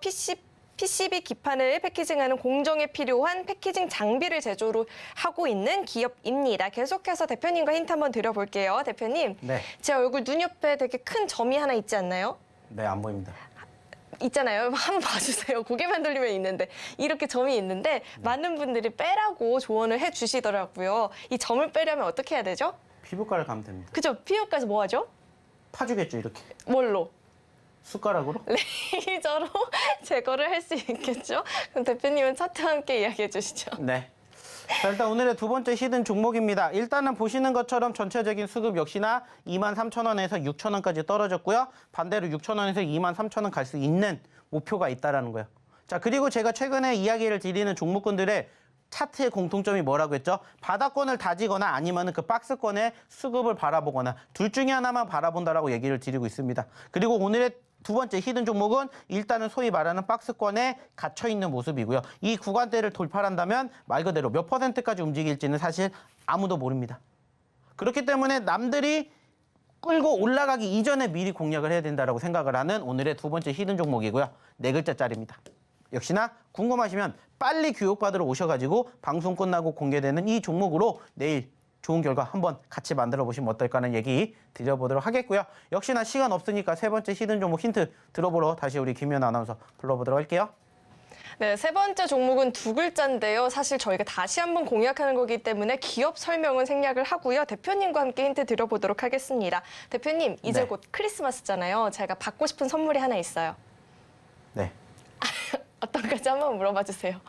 Speaker 2: PCB 기판을 패키징하는 공정에 필요한 패키징 장비를 제조를 하고 있는 기업입니다. 계속해서 대표님과 힌트 한번 드려볼게요. 대표님,
Speaker 3: 네.
Speaker 2: 제 얼굴 눈 옆에 되게 큰 점이 하나 있지 않나요?
Speaker 3: 네, 안 보입니다.
Speaker 2: 있잖아요. 한번 봐주세요. 고개만 돌리면 있는데 이렇게 점이 있는데 많은 분들이 빼라고 조언을 해주시더라고요. 이 점을 빼려면 어떻게 해야 되죠?
Speaker 3: 피부과를 가면 됩니다.
Speaker 2: 그죠? 피부과에서 뭐 하죠?
Speaker 3: 파주겠죠, 이렇게.
Speaker 2: 뭘로?
Speaker 3: 숟가락으로?
Speaker 2: 레이저로 제거를 할 수 있겠죠? 그럼 대표님은 차트와 함께 이야기해 주시죠.
Speaker 3: 네. 자, 일단 오늘의 두 번째 히든 종목입니다. 일단은 보시는 것처럼 전체적인 수급 역시나 23,000원에서 6,000원까지 떨어졌고요. 반대로 6,000원에서 23,000원 갈 수 있는 목표가 있다라는 거예요. 자, 그리고 제가 최근에 이야기를 드리는 종목군들의 차트의 공통점이 뭐라고 했죠? 바닥권을 다지거나 아니면 그 박스권의 수급을 바라보거나 둘 중에 하나만 바라본다라고 얘기를 드리고 있습니다. 그리고 오늘의 두 번째 히든 종목은 일단은 소위 말하는 박스권에 갇혀있는 모습이고요. 이 구간대를 돌파한다면 말 그대로 몇 %까지 움직일지는 사실 아무도 모릅니다. 그렇기 때문에 남들이 끌고 올라가기 이전에 미리 공략을 해야 된다고 생각을 하는 오늘의 두 번째 히든 종목이고요. 4글자짜리입니다. 역시나 궁금하시면 빨리 교육받으러 오셔가지고 방송 끝나고 공개되는 이 종목으로 내일 좋은 결과 한번 같이 만들어 보시면 어떨까 하는 얘기 드려보도록 하겠고요. 역시나 시간 없으니까 세 번째 히든 종목 힌트 들어보러 다시 우리 김연 아나운서 불러보도록 할게요.
Speaker 2: 네, 세 번째 종목은 2글자인데요. 사실 저희가 다시 한번 공략하는 거기 때문에 기업 설명은 생략을 하고요. 대표님과 함께 힌트 드려보도록 하겠습니다. 대표님, 이제
Speaker 3: 네.
Speaker 2: 곧 크리스마스잖아요. 제가 받고 싶은 선물이 하나 있어요.
Speaker 3: 네.
Speaker 2: 어떤 건지 한번 물어봐 주세요.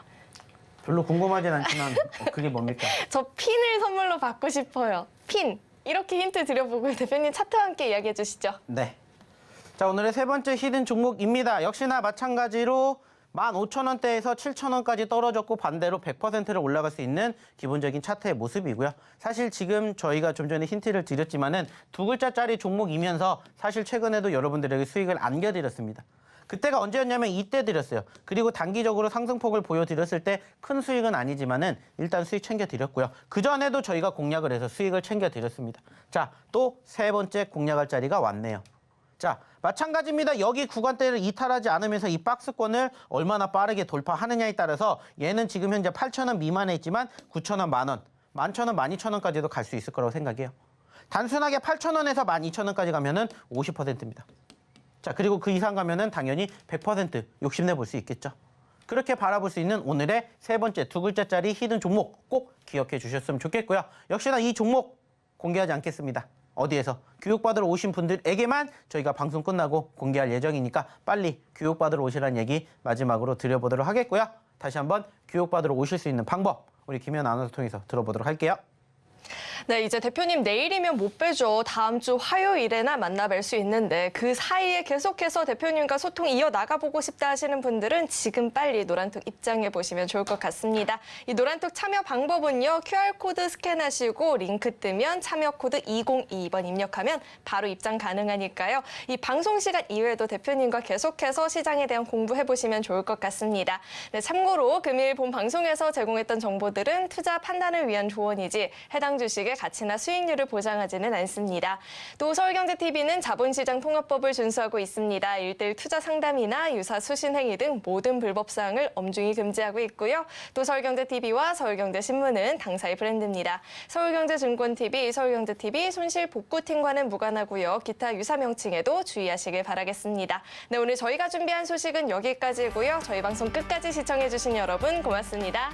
Speaker 3: 별로 궁금하진 않지만 그게 뭡니까?
Speaker 2: 저 핀을 선물로 받고 싶어요. 핀. 이렇게 힌트 드려보고 대표님 차트와 함께 이야기해 주시죠.
Speaker 3: 네. 자, 오늘의 세 번째 히든 종목입니다. 역시나 마찬가지로 15,000원대에서 7,000원까지 떨어졌고 반대로 100%를 올라갈 수 있는 기본적인 차트의 모습이고요. 사실 지금 저희가 좀 전에 힌트를 드렸지만은 2글자짜리 종목이면서 사실 최근에도 여러분들에게 수익을 안겨드렸습니다. 그때가 언제였냐면 이때 드렸어요. 그리고 단기적으로 상승폭을 보여드렸을 때 큰 수익은 아니지만은 일단 수익 챙겨드렸고요. 그전에도 저희가 공략을 해서 수익을 챙겨드렸습니다. 자, 또 세 번째 공략할 자리가 왔네요. 자, 마찬가지입니다. 여기 구간대를 이탈하지 않으면서 이 박스권을 얼마나 빠르게 돌파하느냐에 따라서 얘는 지금 현재 8,000원 미만에 있지만 9,000원, 만원, 11,000원, 12,000원까지도 갈 수 있을 거라고 생각해요. 단순하게 8,000원에서 12,000원까지 가면은 50%입니다. 자, 그리고 그 이상 가면은 당연히 100% 욕심내 볼 수 있겠죠. 그렇게 바라볼 수 있는 오늘의 세 번째 2글자짜리 히든 종목 꼭 기억해 주셨으면 좋겠고요. 역시나 이 종목 공개하지 않겠습니다. 어디에서? 교육받으러 오신 분들에게만 저희가 방송 끝나고 공개할 예정이니까 빨리 교육받으러 오시라는 얘기 마지막으로 드려보도록 하겠고요. 다시 한번 교육받으러 오실 수 있는 방법 우리 김혜연 아나운서 통해서 들어보도록 할게요.
Speaker 2: 네, 이제 대표님 내일이면 못 뵈죠. 다음 주 화요일에나 만나뵐 수 있는데 그 사이에 계속해서 대표님과 소통 이어나가보고 싶다 하시는 분들은 지금 빨리 노란톡 입장해 보시면 좋을 것 같습니다. 이 노란톡 참여 방법은요. QR코드 스캔하시고 링크 뜨면 참여 코드 2022번 입력하면 바로 입장 가능하니까요. 이 방송 시간 이외에도 대표님과 계속해서 시장에 대한 공부해 보시면 좋을 것 같습니다. 네, 참고로 금일 본 방송에서 제공했던 정보들은 투자 판단을 위한 조언이지 해당 주식의 가치나 수익률을 보장하지는 않습니다. 또 서울경제TV는 자본시장 통합법을 준수하고 있습니다. 1:1 투자 상담이나 유사 수신 행위 등 모든 불법 사항을 엄중히 금지하고 있고요. 또 서울경제TV와 서울경제신문은 당사의 브랜드입니다. 서울경제증권TV, 서울경제TV 손실복구팀과는 무관하고요. 기타 유사 명칭에도 주의하시길 바라겠습니다. 네, 오늘 저희가 준비한 소식은 여기까지고요. 저희 방송 끝까지 시청해주신 여러분 고맙습니다.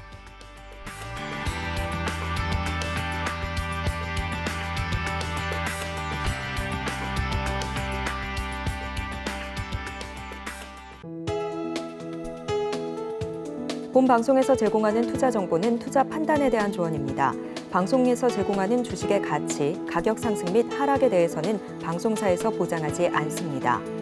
Speaker 1: 본 방송에서 제공하는 투자 정보는 투자 판단에 대한 조언입니다. 방송에서 제공하는 주식의 가치, 가격 상승 및 하락에 대해서는 방송사에서 보장하지 않습니다.